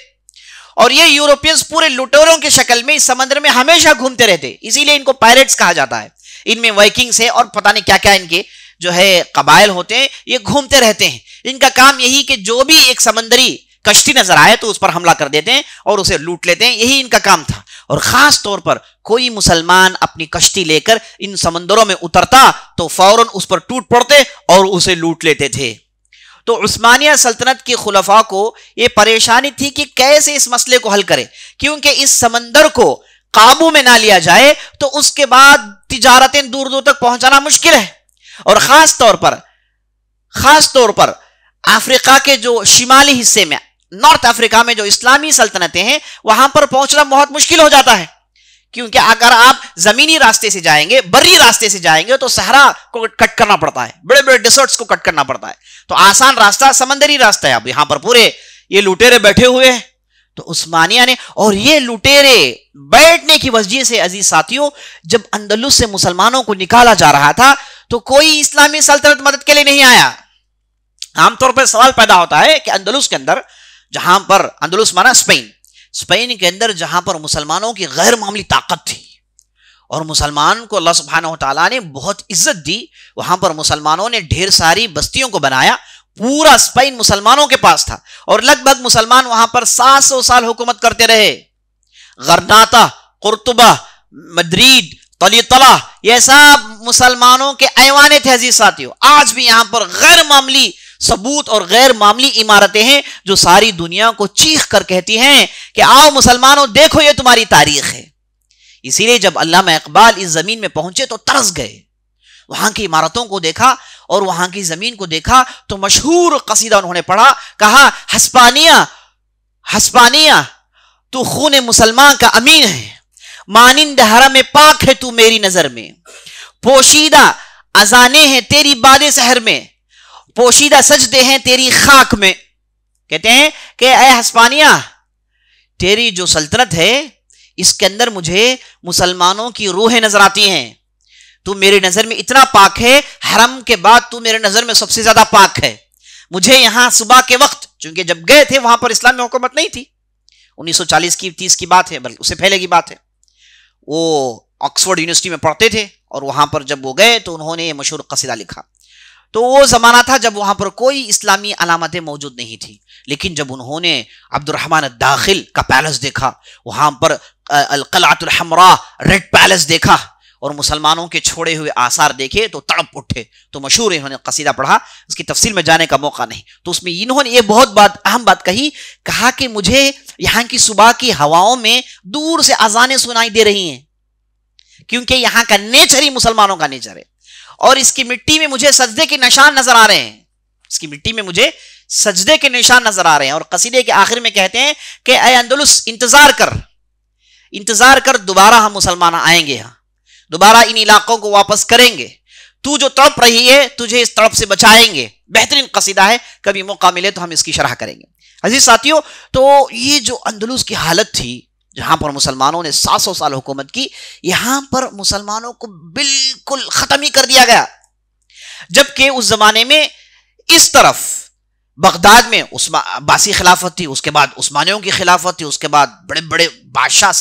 اور یہ یورپینز پورے لوٹوروں کے شکل میں اس سمندر میں ہمیشہ گھومتے رہتے، اسی لیے ان کو پائریٹس کہا جاتا ہے۔ ان میں وائکنگز ہے اور پتہ نہیں کیا کیا ان کے جو ہے قبائل ہوتے ہیں، یہ گھومتے رہتے ہیں۔ ان کا کام یہی کہ جو بھی ایک سمندری کشتی نظر آئے تو اس پر حملہ کر دیتے ہیں اور اسے لوٹ لیتے ہیں، یہی ان کا کام تھا۔ اور خاص طور پر کوئی مسلمان اپنی کشتی لے کر ان سمندروں میں اترتا تو فوراً اس پر ٹوٹ پڑتے اور اسے لوٹ لیتے تھے۔ تو عثمانیہ سلطنت کے خلفاء کو یہ پریشانی تھی کہ کیسے اس مسئلے کو حل کرے، کیونکہ اس سمندر کو قابو میں نہ لیا جائے تو اس کے بعد تجارتیں دور دور تک پہنچانا مشکل ہے، اور خاص طور پر افریقہ کے جو شمالی حصے میں، نارتھ افریقہ میں جو اسلامی سلطنتیں ہیں، وہاں پر پہنچنا بہت مشکل ہو جاتا ہے، کیونکہ اگر آپ زمینی راستے سے جائیں گے، بری راستے سے جائیں گے تو صحرا کو کٹ کرنا پڑتا ہے، بڑے بڑے ڈیزرٹس کو کٹ کرنا پڑتا ہے، تو آسان راستہ سمندری راستہ ہے۔ اب یہاں پر پورے یہ لٹیرے بیٹھے ہوئے ہیں، تو عثمانیہ نے، اور یہ لٹیرے بیٹھنے کی وجہ سے عزیز ساتھیوں، جب اندلس سے مسلمانوں کو نکالا جا رہا تھا تو کوئی اسلامی سلطنت مدد کے لیے نہیں آیا۔ عام طور پر سوال پیدا ہوتا ہے کہ اندلس کے اندر، جہاں پر اندلس مانا اسپین کے اندر جہاں پر مسلمانوں کی غیر معمولی طاقت تھی اور مسلمان کو اللہ سبحانہ وتعالیٰ نے بہت عزت دی، وہاں پر مسلمانوں نے ڈھیر ساری بستیوں کو بنایا، پورا اسپین مسلمانوں کے پاس تھا، اور لگ بھگ مسلمان وہاں پر 700 سال حکومت کرتے رہے۔ غرناطہ، قرطبہ، مدرید، طلیطلہ، یہ سب مسلمانوں کے ایوانے تھے عزیز ساتھیوں۔ آج بھی یہاں پر غیر معمولی ثبوت اور غیر معمولی عمارتیں ہیں جو ساری دنیا کو چیخ کر کہتی ہیں کہ آؤ مسلمانوں، دیکھو یہ تمہاری تاریخ ہے۔ اسی لیے جب علامہ اقبال اس زمین میں پہنچے تو ترس گئے، وہاں کی عمارتوں کو دیکھا اور وہاں کی زمین کو دیکھا تو مشہور قصیدہ انہوں نے پڑھا، کہا ہسپانیہ تو خون مسلمان کا امین ہے، مانند حرم پاک ہے تو میری نظر میں، پوشیدہ اذانے ہیں تیری باد سحر میں، پوشیدہ سجدے ہیں تیری خاک میں۔ کہتے ہیں کہ اے ہسپانیہ، تیری جو سلطنت ہے اس کے اندر مجھے مسلمانوں کی روحیں نظر آتی ہیں، تو میرے نظر میں اتنا پاک ہے، حرم کے بعد تو میرے نظر میں سب سے زیادہ پاک ہے۔ مجھے یہاں صبح کے وقت، چونکہ جب گئے تھے وہاں پر اسلام میں حکومت نہیں تھی، 1940 کی 30 کی بات ہے، بلکہ اس سے پہلے کی بات ہے، وہ آکسفورڈ یونیورسٹی میں پڑھتے تھے، اور وہاں پر جب وہ گئے تو انہوں نے یہ مشہور قصیدہ لکھا۔ تو وہ زمانہ تھا جب وہاں پر کوئی اسلامی علامتیں موجود نہیں تھی، لیکن جب انہوں نے عبد الرحمن الداخل کا پیلس دیکھا، وہاں پر القلعۃ الحمراء ریڈ پیلس دیکھا اور مسلمانوں کے چھوڑے ہوئے آثار دیکھے تو تڑپ اٹھے، تو مشہور انہوں نے قصیدہ پڑھا، اس کی تفصیل میں جانے کا موقع نہیں، تو اس میں انہوں نے یہ بہت اہم بات کہا کہ مجھے یہاں کی صبح کی ہواؤں میں دور سے اذانیں سنائی دے رہی ہیں، کیونکہ یہاں کا نیچر ہی مسلمانوں کا نیچر ہے، اور اس کی مٹی میں مجھے سجدے کے نشان نظر آ رہے ہیں، اس کی مٹی میں مجھے سجدے کے نشان نظر آ رہے ہیں۔ اور قصیدے کے آخر میں کہتے ہیں کہ اے اندلس، انتظار کر دوبارہ ہم مسلمان آئیں گے، ہاں دوبارہ ان علاقوں کو واپس کریں گے، تو جو تڑپ رہی ہے تجھے اس تڑپ سے بچائیں گے۔ بہترین قصیدہ ہے، کبھی موقع ملے تو ہم اس کی شرح کریں گے۔ عزیز ساتھیوں، تو یہ جو اندلس کی حالت تھی جہاں پر مسلمانوں نے 700 سال حکومت کی، یہاں پر مسلمانوں کو بالکل ختم ہی کر دیا گیا، جبکہ اس زمانے میں اس طرف بغداد میں عباسی خلافت تھی، اس کے بعد عثمانیوں کی خلافت تھی، اس کے بعد بڑے بڑے بادشاہ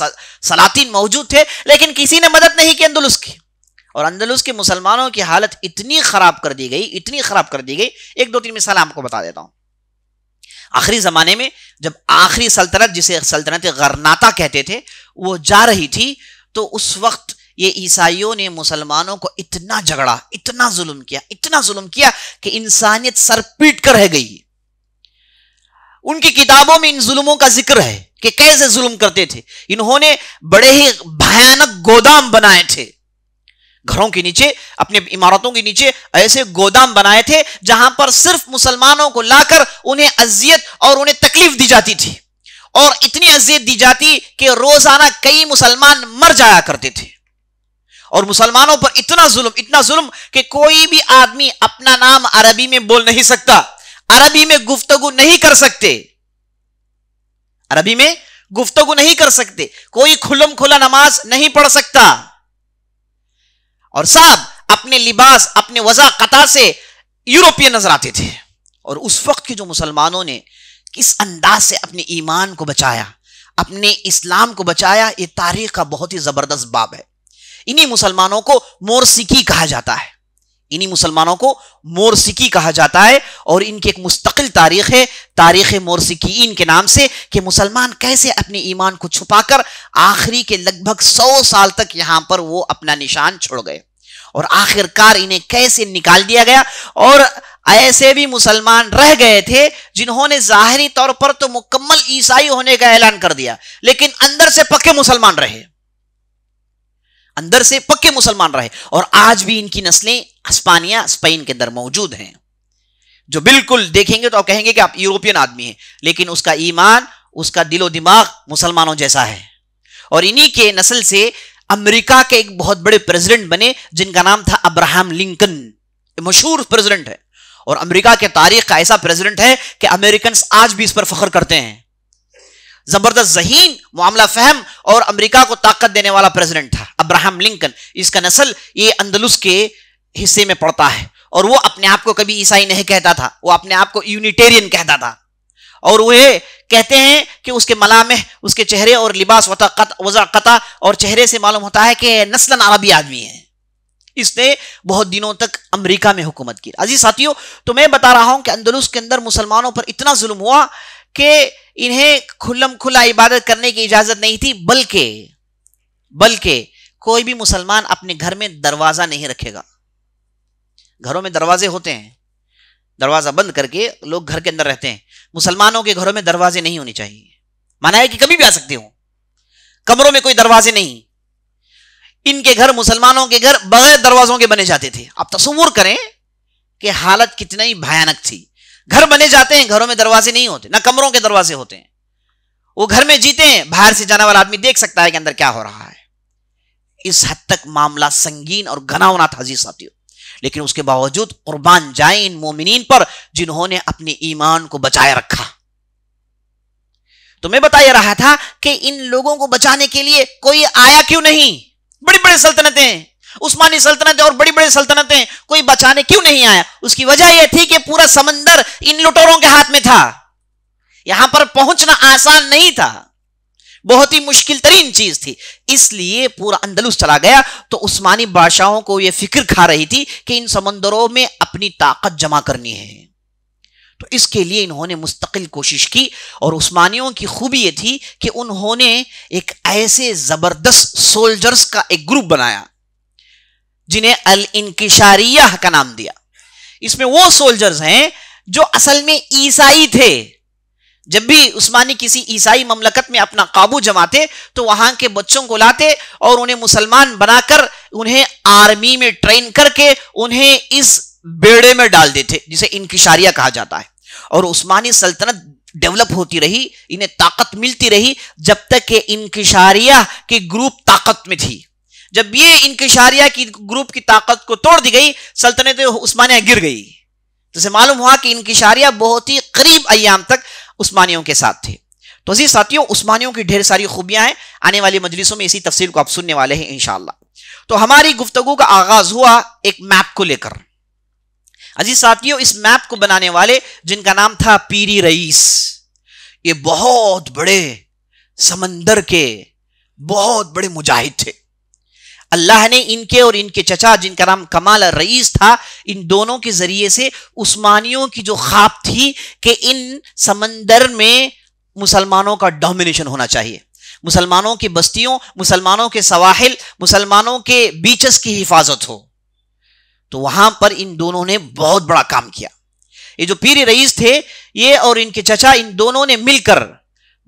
سلاطین موجود تھے، لیکن کسی نے مدد نہیں کی اندلس کی، اور اندلس کے مسلمانوں کی حالت اتنی خراب کر دی گئی، ایک دو تین مثال آپ کو بتا دیتا ہوں۔ آخری زمانے میں جب آخری سلطنت، جسے سلطنت غرناطہ کہتے تھے، وہ جا رہی تھی، تو اس وقت یہ عیسائیوں نے مسلمانوں کو اتنا جھگڑا، اتنا ظلم کیا کہ انسانیت سر پیٹ کر رہ گئی۔ ان کی کتابوں میں ان ظلموں کا ذکر ہے کہ کیسے ظلم کرتے تھے۔ انہوں نے بڑے ہی بھیانک گودام بنائے تھے، گھروں کے نیچے، اپنے عمارتوں کے نیچے ایسے گودام بنائے تھے جہاں پر صرف مسلمانوں کو لا کر انہیں اذیت اور انہیں تکلیف دی جاتی تھی، اور اتنی اذیت دی جاتی کہ روزانہ کئی مسلمان مر جایا کرتے تھے، اور مسلمانوں پر اتنا ظلم کہ کوئی بھی آدمی اپنا نام عربی میں بول نہیں سکتا، عربی میں گفتگو نہیں کر سکتے، کوئی کھلم کھلا نماز نہیں پڑھ سکتا، اور سب اپنے لباس، اپنے وضع قطع سے یورپین نظر آتے تھے۔ اور اس وقت کے جو مسلمانوں نے کس انداز سے اپنے ایمان کو بچایا، اپنے اسلام کو بچایا، یہ تاریخ کا بہت ہی زبردست باب ہے۔ انہی مسلمانوں کو مورسیکی کہا جاتا ہے، اور ان کی ایک مستقل تاریخ ہے، تاریخ مورسیکیین کے نام سے، کہ مسلمان کیسے اپنے ایمان کو چھپا کر آخری کے لگ بھگ 100 سال تک یہاں پر وہ اپنا نشان چھوڑ گئے، اور آخر کار انہیں کیسے نکال دیا گیا، اور ایسے بھی مسلمان رہ گئے تھے جنہوں نے ظاہری طور پر تو مکمل عیسائی ہونے کا اعلان کر دیا، لیکن اندر سے پکے مسلمان رہے، اندر سے پکے مسلمان رہے. اور آج بھی ان کی نسلیں ہسپانیہ، اسپین کے اندر موجود ہیں، جو بالکل دیکھیں گے تو آپ کہیں گے کہ آپ یورپین آدمی ہیں، لیکن اس کا ایمان، اس کا دل و دماغ مسلمانوں جیسا ہے. اور انہی کے نسل سے امریکہ کے ایک بہت بڑے پریزیڈنٹ بنے جن کا نام تھا ابراہم لنکن. مشہور پریزیڈنٹ ہے، اور امریکہ کے تاریخ کا ایسا پریزیڈنٹ ہے کہ امریکنز آج بھی اس پر فخر کرتے ہیں. زبردست ذہین، معاملہ فہم اور امریکہ کو طاقت دینے والا پریزیڈنٹ تھا ابراہم لنکن. اس کا نسل یہ اندلس کے حصے میں پڑتا ہے، اور وہ اپنے آپ کو کبھی عیسائی نہیں کہتا تھا، وہ اپنے آپ کو یونیٹیرین کہتا تھا. اور وہ کہتے ہیں کہ اس کے ملامح، اس کے چہرے اور لباس وضاقتہ اور چہرے سے معلوم ہوتا ہے کہ نسلاً عربی آدمی ہے. اس نے بہت دنوں تک امریکہ میں حکومت کی. عزیز ساتھیوں، تو میں بتا رہا ہوں کہ اندلس کے اندر مسلمانوں پر اتنا ظلم ہوا کہ انہیں کھلم کھلا عبادت کرنے کی اجازت نہیں تھی، بلکہ کوئی بھی مسلمان اپنے گھر میں دروازہ نہیں رکھے گا. گھروں میں دروازے ہوتے ہیں، دروازہ بند کر کے لوگ گھر کے اندر رہتے ہیں. مسلمانوں کے گھروں میں دروازے نہیں ہونے چاہیے. مانا ہے کہ کبھی بھی آ سکتے ہوں، کمروں میں کوئی دروازے نہیں. ان کے گھر، مسلمانوں کے گھر بغیر دروازوں کے بنے جاتے تھے. آپ تصور کریں کہ حالت کتنا ہی بھیانک تھی. گھر بنے جاتے ہیں، گھروں میں دروازے نہیں ہوتے، نہ کمروں کے دروازے ہوتے ہیں. وہ گھر میں جیتے ہیں، باہر سے جانے والا آدمی دیکھ سکتا ہے کہ اندر کیا ہو رہا ہے. اس حد تک معاملہ سنگین اور گھناؤنا تھا عزیز ساتھیوں. لیکن اس کے باوجود قربان جائیں ان مومنین پر جنہوں نے اپنے ایمان کو بچائے رکھا. تو میں بتا یہ رہا تھا کہ ان لوگوں کو بچانے کے لیے کوئی آیا کیوں نہیں؟ بڑی بڑی سلطنتیں، عثمانی سلطنتیں اور بڑی بڑی سلطنتیں، کوئی بچانے کیوں نہیں آیا؟ اس کی وجہ یہ تھی کہ پورا سمندر ان لٹوروں کے ہاتھ میں تھا. یہاں پر پہنچنا آسان نہیں تھا، بہت ہی مشکل ترین چیز تھی. اس لیے پورا اندلس چلا گیا. تو عثمانی بادشاہوں کو یہ فکر کھا رہی تھی کہ ان سمندروں میں اپنی طاقت جمع کرنی ہے. تو اس کے لیے انہوں نے مستقل کوشش کی. اور عثمانیوں کی خوبی یہ تھی کہ انہوں نے ایک ایسے زبردست سولجرز کا ایک گروپ بنایا جنہیں الانکشاریہ کا نام دیا. اس میں وہ سولجرز ہیں جو اصل میں عیسائی تھے. جب بھی عثمانی کسی عیسائی مملکت میں اپنا قابو جماتے تو وہاں کے بچوں کو لاتے اور انہیں مسلمان بنا کر انہیں آرمی میں ٹرین کر کے انہیں اس بیڑے میں ڈال دیتے جسے انکشاریہ کہا جاتا ہے. اور عثمانی سلطنت ڈیولپ ہوتی رہی، انہیں طاقت ملتی رہی جب تک کہ انکشاریہ کی گروپ طاقت میں تھی. جب یہ انکشاریہ کی گروپ کی طاقت کو توڑ دی گئی، سلطنت عثمانیہ گر گئی. تو اسے معلوم ہوا کہ انکشاریہ بہت ہی قریب ایام تک عثمانیوں کے ساتھ تھے. تو عزیز ساتھیوں، عثمانیوں کی ڈھیر ساری خوبیاں ہیں. آنے والی مجلسوں میں اسی تفصیل کو آپ سننے والے ہیں انشاءاللہ. تو ہماری گفتگو کا آغاز ہوا ایک میپ کو لے کر. عزیز ساتھیوں، اس میپ کو بنانے والے جن کا نام تھا پیری رئیس، یہ بہت بڑے سمندر کے بہت بڑے مجاہد تھے. اللہ نے ان کے اور ان کے چچا جن کا نام کمال رئیس تھا، ان دونوں کے ذریعے سے عثمانیوں کی جو خواب تھی کہ ان سمندر میں مسلمانوں کا ڈومینیشن ہونا چاہیے، مسلمانوں کی بستیوں، مسلمانوں کے سواحل، مسلمانوں کے بیچز کی حفاظت ہو. تو وہاں پر ان دونوں نے بہت بڑا کام کیا. یہ جو پیری رئیس تھے، یہ اور ان کے چچا، ان دونوں نے مل کر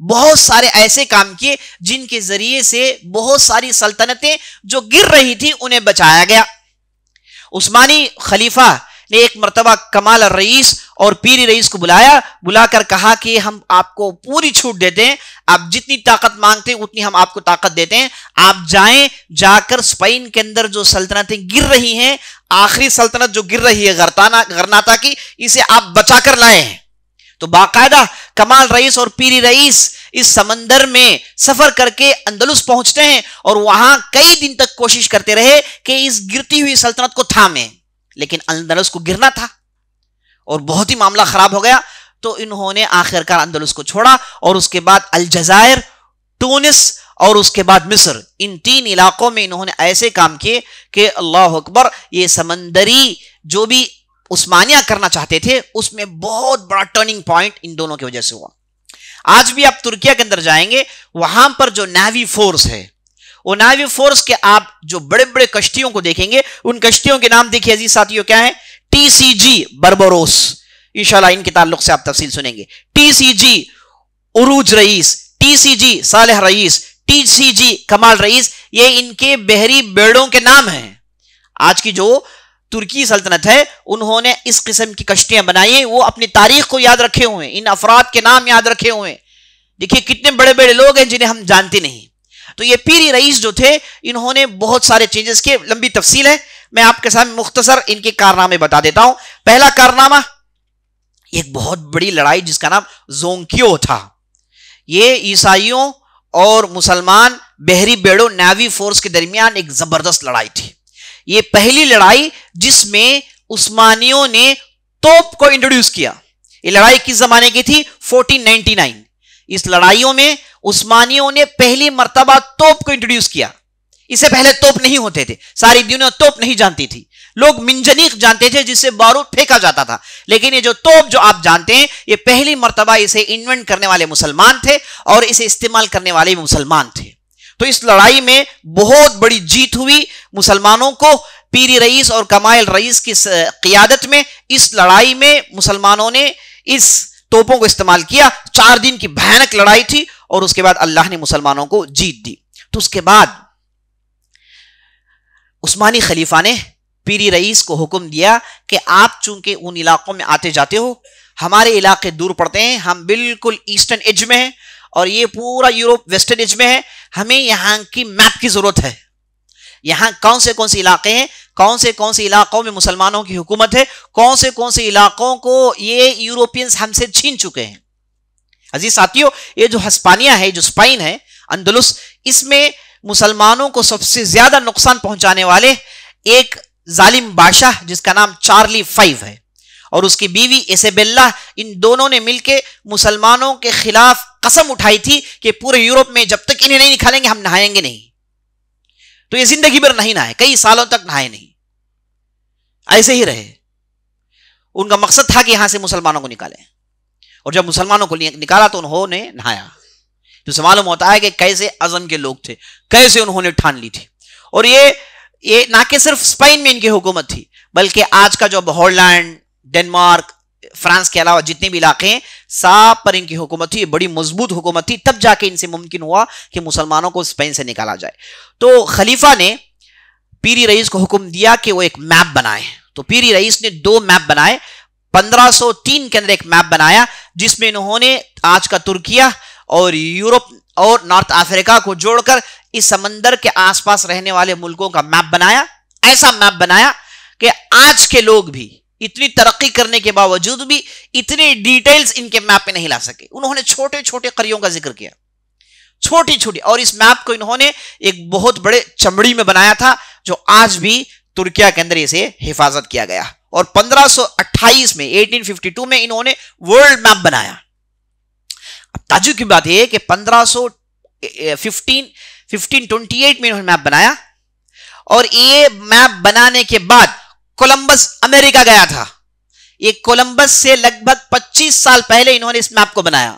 بہت سارے ایسے کام کیے جن کے ذریعے سے بہت ساری سلطنتیں جو گر رہی تھی انہیں بچایا گیا. عثمانی خلیفہ نے ایک مرتبہ کمال الرئیس اور پیری رئیس کو بلا کر کہا کہ ہم آپ کو پوری چھوٹ دیتے ہیں، آپ جتنی طاقت مانگتے ہیں اتنی ہم آپ کو طاقت دیتے ہیں. آپ جائیں، جا کر اسپین کے اندر جو سلطنتیں گر رہی ہیں، آخری سلطنت جو گر رہی ہے غرناطہ کی، اسے آپ بچا کر لائے ہیں. تو باقاعدہ کمال رئیس اور پیری رئیس اس سمندر میں سفر کر کے اندلس پہنچتے ہیں اور وہاں کئی دن تک کوشش کرتے رہے کہ اس گرتی ہوئی سلطنت کو تھامیں. لیکن اندلس کو گرنا تھا اور بہت ہی معاملہ خراب ہو گیا. تو انہوں نے آخرکار اندلس کو چھوڑا اور اس کے بعد الجزائر، تونس اور اس کے بعد مصر، ان 3 علاقوں میں انہوں نے ایسے کام کیے کہ اللہ اکبر، یہ سمندری جو بھی عثمانیہ کرنا چاہتے تھے اس میں بہت بڑا ٹرننگ پوائنٹ ان دونوں کی وجہ سے ہوا. آج بھی آپ ترکیہ کے اندر جائیں گے، وہاں پر جو نیوی فورس ہے، وہ نیوی فورس کے آپ جو بڑے بڑے کشتیوں کو دیکھیں گے، ان کشتیوں کے نام دیکھیے عزیز ساتھیوں کیا ہے؟ ٹی سی جی بربروس، انشاءاللہ ان کے تعلق سے آپ تفصیل سنیں گے، ٹی سی جی عروج رئیس، ٹی سی جی صالح رئیس، ٹی سی جی کمال رئیس، یہ ان کے بحری بیڑوں کے نام ہیں. آج کی جو ترکی سلطنت ہے انہوں نے اس قسم کی کشتیاں بنائی ہیں، وہ اپنی تاریخ کو یاد رکھے ہوئے ہیں، ان افراد کے نام یاد رکھے ہوئے ہیں. دیکھیے کتنے بڑے بڑے لوگ ہیں جنہیں ہم جانتے نہیں. تو یہ پیری رئیس جو تھے انہوں نے بہت سارے چینجز کیے، لمبی تفصیل ہے، میں آپ کے سامنے مختصر ان کے کارنامے بتا دیتا ہوں. پہلا کارنامہ ایک بہت بڑی لڑائی جس کا نام زونکیو تھا. یہ عیسائیوں اور مسلمان بحری بیڑوں نیوی فورس کے درمیان ایک زبردست لڑائی تھی. یہ پہلی لڑائی جس میں عثمانیوں نے توپ کو انٹروڈیوس کیا. یہ لڑائی کس زمانے کی تھی؟ 1499. اس لڑائیوں میں عثمانیوں نے پہلی مرتبہ توپ کو انٹروڈیوس کیا. اس سے پہلے توپ نہیں ہوتے تھے، ساری دنیا توپ نہیں جانتی تھی. لوگ منجنیق جانتے تھے جس سے بارود پھینکا جاتا تھا، لیکن یہ جو توپ جو آپ جانتے ہیں یہ پہلی مرتبہ اسے انوینٹ کرنے والے مسلمان تھے اور اسے استعمال کرنے والے مسلمان تھے. تو اس لڑائی میں بہت بڑی جیت ہوئی مسلمانوں کو. پیری رئیس اور کمال رئیس کی قیادت میں اس لڑائی میں مسلمانوں نے اس توپوں کو استعمال کیا. 4 دن کی بھیانک لڑائی تھی اور اس کے بعد اللہ نے مسلمانوں کو جیت دی. تو اس کے بعد عثمانی خلیفہ نے پیری رئیس کو حکم دیا کہ آپ چونکہ ان علاقوں میں آتے جاتے ہو، ہمارے علاقے دور پڑتے ہیں، ہم بالکل ایسٹرن ایج میں ہیں اور یہ پورا یورپ ویسٹرن ایج میں ہے، ہمیں یہاں کی میپ کی ضرورت ہے. یہاں کون سے علاقے ہیں، کون سے علاقوں میں مسلمانوں کی حکومت ہے، کون سے علاقوں کو یہ یوروپینز ہم سے چھین چکے ہیں. عزیز ساتھیو، یہ جو ہسپانیہ ہے، جو اسپین ہے، اندلس، اس میں مسلمانوں کو سب سے زیادہ نقصان پہنچانے والے ایک ظالم بادشاہ جس کا نام چارلی 5 ہے اور اس کی بیوی ایسابیلا، ان دونوں نے مل کے مسلمانوں کے خلاف قسم اٹھائی تھی کہ پورے یورپ میں جب تک انہیں نہیں نکالیں گے ہم نہائیں گے نہیں. تو یہ زندگی بھر نہیں نہائے، کئی سالوں تک نہائے نہیں، ایسے ہی رہے. ان کا مقصد تھا کہ یہاں سے مسلمانوں کو نکالیں، اور جب مسلمانوں کو نکالا تو انہوں نے نہایا. تو اسے معلوم ہوتا ہے کہ کیسے عزم کے لوگ تھے، کیسے انہوں نے ٹھان لی تھی. اور یہ نہ کہ صرف اسپین میں ان کی حکومت تھی، بلکہ آج کا جو ہالینڈ، ڈنمارک، فرانس کے علاوہ جتنے بھی علاقے ہیں سب پر ان کی حکومت تھی. بڑی مضبوط حکومت تھی، تب جا کے ان سے ممکن ہوا کہ مسلمانوں کو اسپین سے نکالا جائے. تو خلیفہ نے پیری رئیس کو حکم دیا کہ وہ ایک میپ بنائے. تو پیری رئیس نے 2 میپ بنائے. 1503 کے اندر ایک میپ بنایا جس میں انہوں نے آج کا ترکیہ اور یورپ اور نارتھ افریقہ کو جوڑ کر اس سمندر کے آس پاس رہنے والے ملکوں کا میپ بنایا. ایسا میپ بنایا کہ آج کے لوگ بھی اتنی ترقی کرنے کے باوجود بھی اتنی ڈیٹیلز ان کے میپ میں نہیں لا سکے. انہوں نے چھوٹے چھوٹے قریوں کا ذکر کیا، چھوٹی چھوٹی، اور اس میپ کو انہوں نے ایک بہت بڑے چمڑی میں بنایا تھا جو آج بھی ترکیہ کے اندر اسے حفاظت کیا گیا. اور 1528 میں 1852 میں انہوں نے ورلڈ میپ بنایا. اب تعجب کی بات یہ ہے کہ 1528 میں انہوں نے میپ بنایا اور یہ میپ بنانے کے بعد کولمبس امریکہ گیا تھا. یہ کولمبس سے لگ بھگ 25 سال پہلے انہوں نے اس میپ کو بنایا.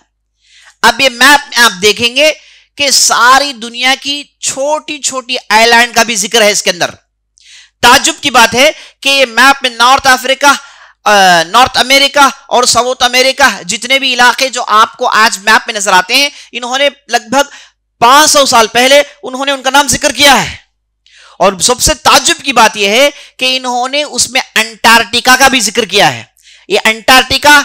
اب یہ میپ میں آپ دیکھیں گے کہ ساری دنیا کی چھوٹی چھوٹی آئی لینڈ کا بھی ذکر ہے اس کے اندر. تعجب کی بات ہے کہ یہ میپ میں نارتھ افریقہ، نارتھ امریکہ اور ساؤتھ امریکہ جتنے بھی علاقے جو آپ کو آج میپ میں نظر آتے ہیں، انہوں نے لگ بھگ 500 سال پہلے انہوں نے ان کا نام ذکر کیا ہے. اور سب سے تعجب کی بات یہ ہے کہ انہوں نے اس میں انٹارکٹیکا کا بھی ذکر کیا ہے. یہ انٹارکٹیکا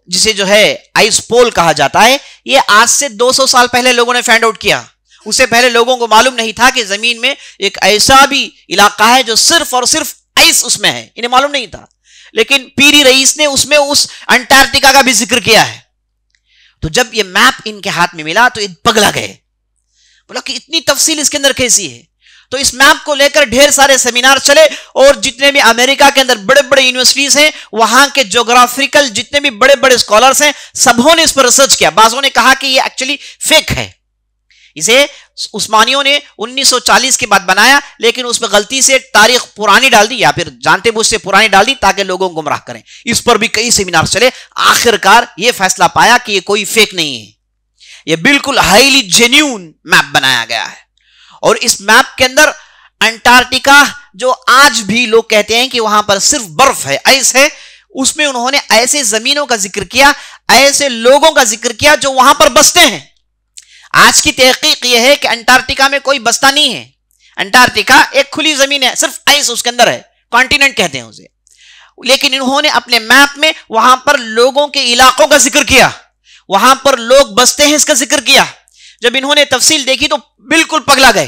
جسے جو ہے آئس پول کہا جاتا ہے، یہ آج سے 200 سال پہلے لوگوں نے فائنڈ آؤٹ کیا. اس سے پہلے لوگوں کو معلوم نہیں تھا کہ زمین میں ایک ایسا بھی علاقہ ہے جو صرف اور صرف آئس اس میں ہے، انہیں معلوم نہیں تھا. لیکن پیری رئیس نے اس میں اس انٹارکٹیکا کا بھی ذکر کیا ہے. تو جب یہ میپ ان کے ہاتھ میں ملا تو یہ پگلا گئے، بولا کہ اتنی تفصیل اس کے اندر کیسی ہے. تو اس میپ کو لے کر ڈھیر سارے سیمینار چلے اور جتنے بھی امریکہ کے اندر بڑے بڑے یونیورسٹیز ہیں، وہاں کے جغرافیکل جتنے بھی بڑے بڑے اسکالرز ہیں، سبوں نے اس پر ریسرچ کیا. بعضوں نے کہا کہ یہ ایکچولی فیک ہے، اسے عثمانیوں نے 1940 کے بعد بنایا، لیکن اس میں غلطی سے تاریخ پرانی ڈال دی یا پھر جانتے بوجھ سے پرانی ڈال دی تاکہ لوگوں کو گمراہ کریں. اس پر بھی کئی سیمینار چلے، آخر کار یہ فیصلہ پایا کہ یہ کوئی فیک نہیں ہے، یہ بالکل ہائیلی جینیون میپ بنایا گیا ہے. اور اس میپ کے اندر انٹارکٹیکا جو آج بھی لوگ کہتے ہیں کہ وہاں پر صرف برف ہے، آئس ہے، اس میں انہوں نے ایسے زمینوں کا ذکر کیا، ایسے لوگوں کا ذکر کیا جو وہاں پر بستے ہیں۔ آج کی تحقیق یہ ہے کہ انٹارکٹیکا میں کوئی بستا نہیں ہے، انٹارکٹیکا ایک کھلی زمین ہے، صرف آئس اس کے اندر ہے، کانٹیننٹ کہتے ہیں اسے، لیکن انہوں نے اپنے میپ میں وہاں پر لوگوں کے علاقوں کا ذکر کیا، وہاں پر لوگ بستے ہیں اس کا ذکر کیا۔ جب انہوں نے تفصیل دیکھی تو بالکل پگلا گئے۔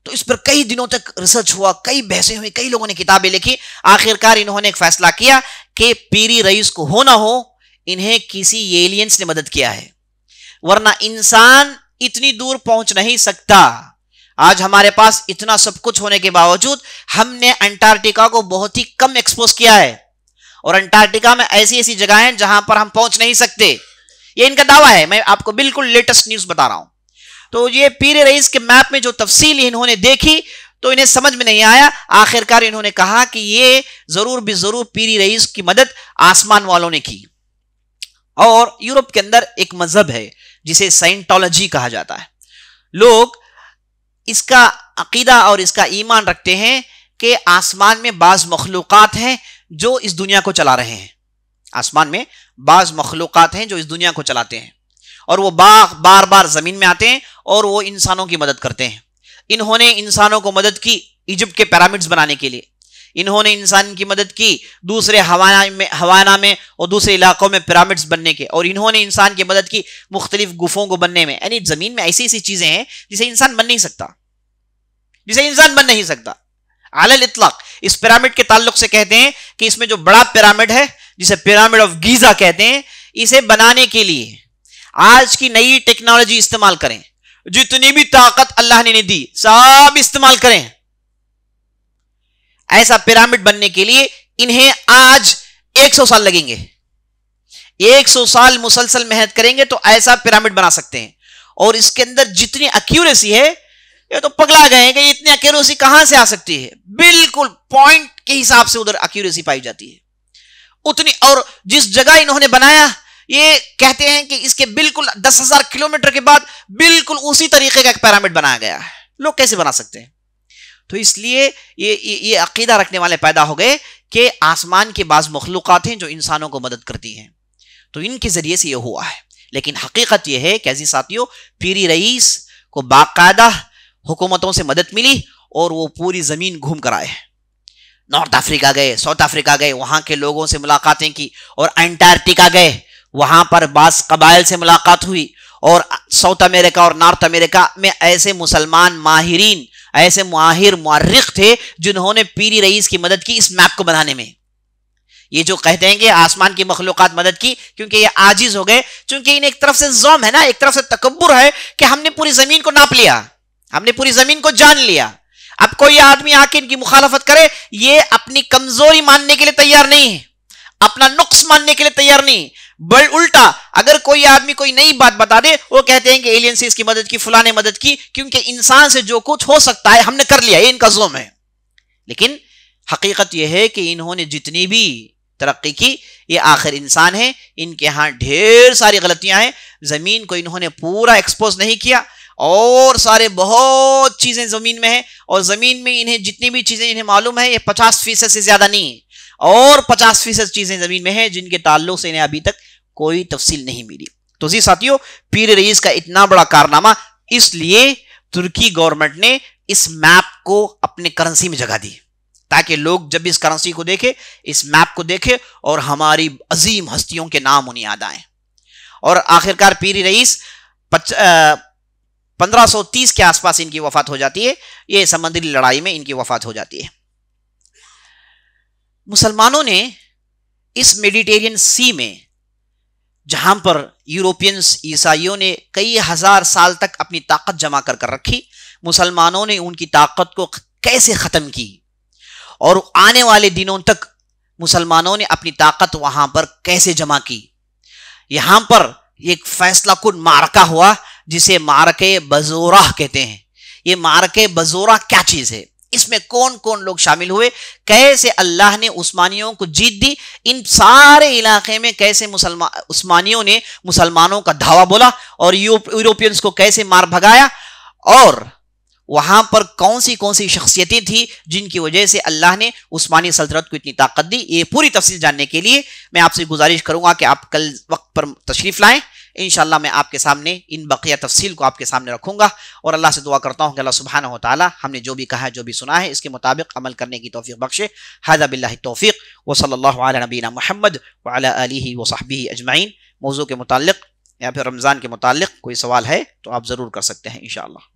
تو اس پر کئی دنوں تک ریسرچ ہوا، کئی بحثیں ہوئی، کئی لوگوں نے کتابیں لکھی، آخرکار انہوں نے ایک فیصلہ کیا کہ پیری رئیس کو ہو نہ ہو انہیں کسی ایلینز نے مدد کیا ہے، ورنہ انسان اتنی دور پہنچ نہیں سکتا۔ آج ہمارے پاس اتنا سب کچھ ہونے کے باوجود ہم نے انٹارکٹیکا کو بہت ہی کم ایکسپوز کیا ہے، اور انٹارکٹیکا میں ایسی ایسی جگہیں ہیں جہاں پر ہم پہنچ نہیں سکتے، یہ ان کا دعویٰ ہے۔ میں آپ کو بالکل لیٹسٹ نیوز بتا رہا ہوں۔ تو یہ پیر رئیس کے میپ میں جو تفصیل انہوں نے دیکھی تو انہیں سمجھ میں نہیں آیا، آخرکار انہوں نے کہا کہ یہ ضرور بھی ضرور پیر رئیس کی مدد آسمان والوں نے کی۔ اور یورپ کے اندر ایک مذہب ہے جسے سائنٹولوجی کہا جاتا ہے، لوگ اس کا عقیدہ اور اس کا ایمان رکھتے ہیں کہ آسمان میں بعض مخلوقات ہیں جو اس دنیا کو چلا رہے ہیں، آسمان میں بعض مخلوقات ہیں جو اس دنیا کو چلاتے ہیں، اور وہ بار بار زمین میں آتے ہیں اور وہ انسانوں کی مدد کرتے ہیں۔ انہوں نے انسانوں کو مدد کی ایجپٹ کے پیرامڈز بنانے کے لیے، انہوں نے انسان کی مدد کی دوسرے ہوانہ میں اور دوسرے علاقوں میں پیرامڈز بننے کے، اور انہوں نے انسان کی مدد کی مختلف گفوں کو بننے میں۔ یعنی زمین میں ایسی ایسی چیزیں ہیں جسے انسان بن نہیں سکتا، جسے انسان بن نہیں سکتا علی الاطلاق۔ اس پیرامڈ کے تعلق سے کہتے ہیں کہ اس میں جو بڑا پیرامڈ ہے جسے پیرامڈ آف گیزا کہتے ہیں، اسے بنانے کے لیے آج کی نئی ٹیکنالوجی استعمال کریں، جتنی بھی طاقت اللہ نے دی سب استعمال کریں، ایسا پیرامڈ بننے کے لیے انہیں آج 100 سال لگیں گے۔ 100 سال مسلسل محنت کریں گے تو ایسا پیرامڈ بنا سکتے ہیں، اور اس کے اندر جتنی ایکیوریسی ہے یہ تو پگلا گئے ہیں کہ اتنی ایکیوریسی کہاں سے آ سکتی ہے، بالکل پوائنٹ کے حساب سے ادھر ایکیوریسی پائی جاتی ہے اتنی۔ اور جس جگہ انہوں نے بنایا یہ کہتے ہیں کہ اس کے بالکل 10,000 کلومیٹر کے بعد بالکل اسی طریقے کا ایک پیرامڈ بنایا گیا ہے۔ لوگ کیسے بنا سکتے ہیں؟ تو اس لیے یہ عقیدہ رکھنے والے پیدا ہو گئے کہ آسمان کے بعض مخلوقات ہیں جو انسانوں کو مدد کرتی ہیں، تو ان کے ذریعے سے یہ ہوا ہے۔ لیکن حقیقت یہ ہے کہ عزیز ساتھیوں، پیری رئیس کو باقاعدہ حکومتوں سے مدد ملی اور وہ پوری زمین گھوم کر آئے، نارتھ افریقہ گئے، ساؤتھ افریقہ گئے، وہاں کے لوگوں سے ملاقاتیں کی، اور انٹارکٹیکا گئے، وہاں پر بعض قبائل سے ملاقات ہوئی، اور ساؤتھ امریکہ اور نارتھ امریکہ میں ایسے مسلمان ماہرین، ایسے ماہر مورخ تھے جنہوں نے پیری رئیس کی مدد کی اس میپ کو بنانے میں۔ یہ جو کہتے ہیں کہ آسمان کی مخلوقات مدد کی، کیونکہ یہ عاجز ہو گئے، چونکہ انہیں ایک طرف سے زوم ہے نا، ایک طرف سے تکبر ہے کہ ہم نے پوری زمین کو ناپ لیا، ہم نے پوری زمین کو جان لیا۔ اب کوئی آدمی آ کے ان کی مخالفت کرے، یہ اپنی کمزوری ماننے کے لیے تیار نہیں ہے، اپنا نقص ماننے کے لیے تیار نہیں، بل الٹا اگر کوئی آدمی کوئی نئی بات بتا دے وہ کہتے ہیں کہ ایلین سے اس کی مدد کی، فلاں نے مدد کی، کیونکہ انسان سے جو کچھ ہو سکتا ہے ہم نے کر لیا، یہ ان کا زوم ہے۔ لیکن حقیقت یہ ہے کہ انہوں نے جتنی بھی ترقی کی یہ آخر انسان ہیں، ان کے ہاں ڈھیر ساری غلطیاں ہیں، زمین کو انہوں نے پورا ایکسپوز نہیں کیا، اور سارے بہت چیزیں زمین میں ہیں، اور زمین میں انہیں جتنی بھی چیزیں انہیں معلوم ہے یہ 50% سے زیادہ نہیں ہے، اور 50% چیزیں زمین میں ہیں جن کے تعلق سے انہیں ابھی تک کوئی تفصیل نہیں ملی۔ تو جی ساتھیوں، پیر رئیس کا اتنا بڑا کارنامہ، اس لیے ترکی گورنمنٹ نے اس میپ کو اپنے کرنسی میں جگہ دی، تاکہ لوگ جب اس کرنسی کو دیکھے، اس میپ کو دیکھے، اور ہماری عظیم ہستیوں کے نام انہیں یاد آئیں۔ اور آخرکار پیر رئیس 1530 کے آس پاس ان کی وفات ہو جاتی ہے، یہ سمندری لڑائی میں ان کی وفات ہو جاتی ہے۔ مسلمانوں نے اس میڈیٹرین سی میں، جہاں پر یوروپینز عیسائیوں نے کئی ہزار سال تک اپنی طاقت جمع کر رکھی، مسلمانوں نے ان کی طاقت کو کیسے ختم کی، اور آنے والے دنوں تک مسلمانوں نے اپنی طاقت وہاں پر کیسے جمع کی۔ یہاں پر ایک فیصلہ کن معرکہ ہوا جسے معرکہ بزورہ کہتے ہیں۔ یہ معرکہ بزورہ کیا چیز ہے، اس میں کون کون لوگ شامل ہوئے، کیسے اللہ نے عثمانیوں کو جیت دی، ان سارے علاقے میں کیسے عثمانیوں نے مسلمانوں کا دھاوا بولا، اور یوروپینز کو کیسے مار بھگایا، اور وہاں پر کون سی شخصیتیں تھیں جن کی وجہ سے اللہ نے عثمانی سلطنت کو اتنی طاقت دی. یہ پوری تفصیل جاننے کے لیے میں آپ سے گزارش کروں گا کہ آپ کل وقت پر تشریف لائیں. انشاءاللہ میں آپ کے سامنے ان بقیہ تفصیل کو آپ کے سامنے رکھوں گا، اور اللہ سے دعا کرتا ہوں کہ اللہ سبحانہ و تعالی ہم نے جو بھی کہا ہے، جو بھی سنا ہے، اس کے مطابق عمل کرنے کی توفیق بخشے. ھذا باللہ التوفیق وصلی اللہ علی نبینا محمد وعلی آلہ وصحبہ اجمعین. موضوع کے متعلق یا پھر رمضان کے متعلق کوئی سوال ہے تو آپ ضرور کر سکتے ہیں انشاءاللہ.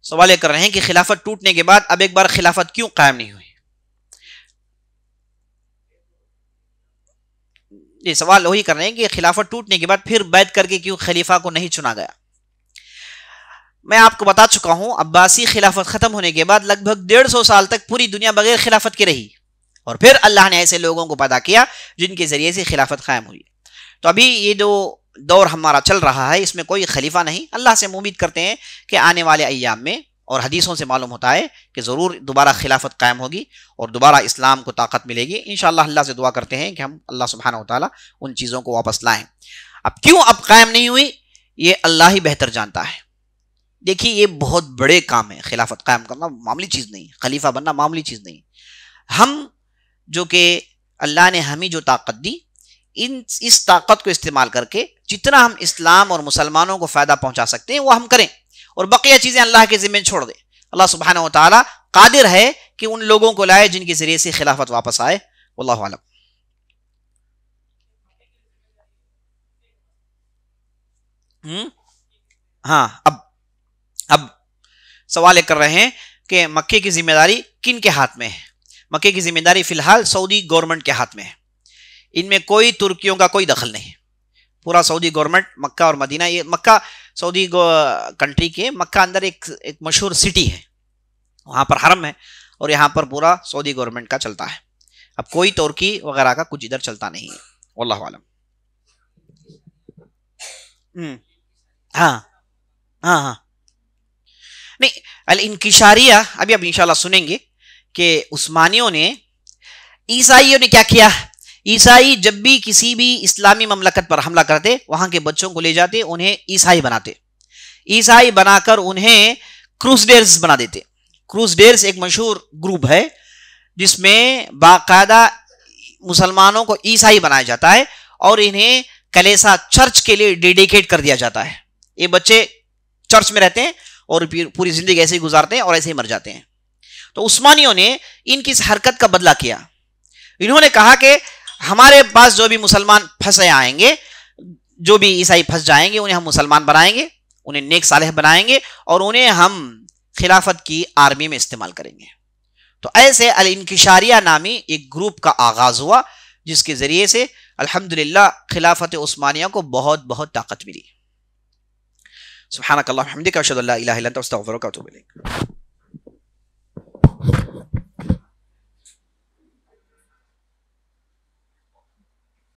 سوال یہ کر رہے ہیں کہ خلافت ٹوٹنے کے بعد اب ایک بار خلافت کیوں قائم نہیں ہوئی؟ یہ سوال وہی کر رہے ہیں کہ خلافت ٹوٹنے کے بعد پھر بیعت کر کے کیوں خلیفہ کو نہیں چنا گیا. میں آپ کو بتا چکا ہوں عباسی خلافت ختم ہونے کے بعد لگ بھگ 150 سال تک پوری دنیا بغیر خلافت کے رہی، اور پھر اللہ نے ایسے لوگوں کو پیدا کیا جن کے ذریعے سے خلافت قائم ہوئی. تو ابھی یہ جو دور ہمارا چل رہا ہے اس میں کوئی خلیفہ نہیں. اللہ سے امید کرتے ہیں کہ آنے والے ایام میں، اور حدیثوں سے معلوم ہوتا ہے کہ ضرور دوبارہ خلافت قائم ہوگی اور دوبارہ اسلام کو طاقت ملے گی. انشاءاللہ اللہ سے دعا کرتے ہیں کہ ہم اللہ سبحانہ و تعالیٰ ان چیزوں کو واپس لائیں. اب کیوں اب قائم نہیں ہوئی یہ اللہ ہی بہتر جانتا ہے. دیکھیے یہ بہت بڑے کام ہے، خلافت قائم کرنا معمولی چیز نہیں، خلیفہ بننا معمولی چیز نہیں. ہم جو کہ اللہ نے ہمیں جو طاقت دی، اس طاقت کو استعمال کر کے جتنا ہم اسلام اور مسلمانوں کو فائدہ پہنچا سکتے ہیں وہ ہم کریں، اور بقیہ چیزیں اللہ کے ذمہ چھوڑ دیں. اللہ سبحانہ و تعالیٰ قادر ہے کہ ان لوگوں کو لائے جن کے ذریعے سے خلافت واپس آئے. واللہ اعلم. ہاں اب سوال یہ کر رہے ہیں کہ مکے کی ذمہ داری کن کے ہاتھ میں ہے؟ مکے کی ذمہ داری فی الحال سعودی گورنمنٹ کے ہاتھ میں ہے. ان میں کوئی ترکیوں کا کوئی دخل نہیں. پورا سعودی گورنمنٹ مکہ اور مدینہ، یہ مکہ سعودی کنٹری کے مکہ اندر ایک مشہور سٹی ہے، وہاں پر حرم ہے، اور یہاں پر پورا سعودی گورنمنٹ کا چلتا ہے. اب کوئی ترکی وغیرہ کا کچھ ادھر چلتا نہیں ہے. واللہ عالم. ہاں ہاں ہاں نہیں، الانکشاریہ ابھی اب انشاءاللہ سنیں گے کہ عثمانیوں نے، عیسائیوں نے کیا کیا. عیسائی جب بھی کسی بھی اسلامی مملکت پر حملہ کرتے وہاں کے بچوں کو لے جاتے، انہیں عیسائی بناتے، عیسائی بنا کر انہیں کروسڈیرز بنا دیتے. کروسڈیرز ایک مشہور گروپ ہے جس میں باقاعدہ مسلمانوں کو عیسائی بنایا جاتا ہے اور انہیں کلیسا چرچ کے لیے ڈیڈیکیٹ کر دیا جاتا ہے. یہ بچے چرچ میں رہتے ہیں اور پوری زندگی ایسے ہی گزارتے ہیں اور ایسے ہی مر جاتے ہیں. تو عثمانیوں نے ان کی اس حرکت کا بدلہ کیا. انہوں نے کہا کہ ہمارے پاس جو بھی مسلمان پھنسے آئیں گے، جو بھی عیسائی پھنس جائیں گے، انہیں ہم مسلمان بنائیں گے، انہیں نیک صالح بنائیں گے، اور انہیں ہم خلافت کی آرمی میں استعمال کریں گے. تو ایسے الانکشاریہ نامی ایک گروپ کا آغاز ہوا جس کے ذریعے سے الحمدللہ خلافت عثمانیہ کو بہت بہت طاقت ملی. سبحانک اللہم وبحمدک اشہد ان لا الہ الا انت استغفرک و اتوب الیک.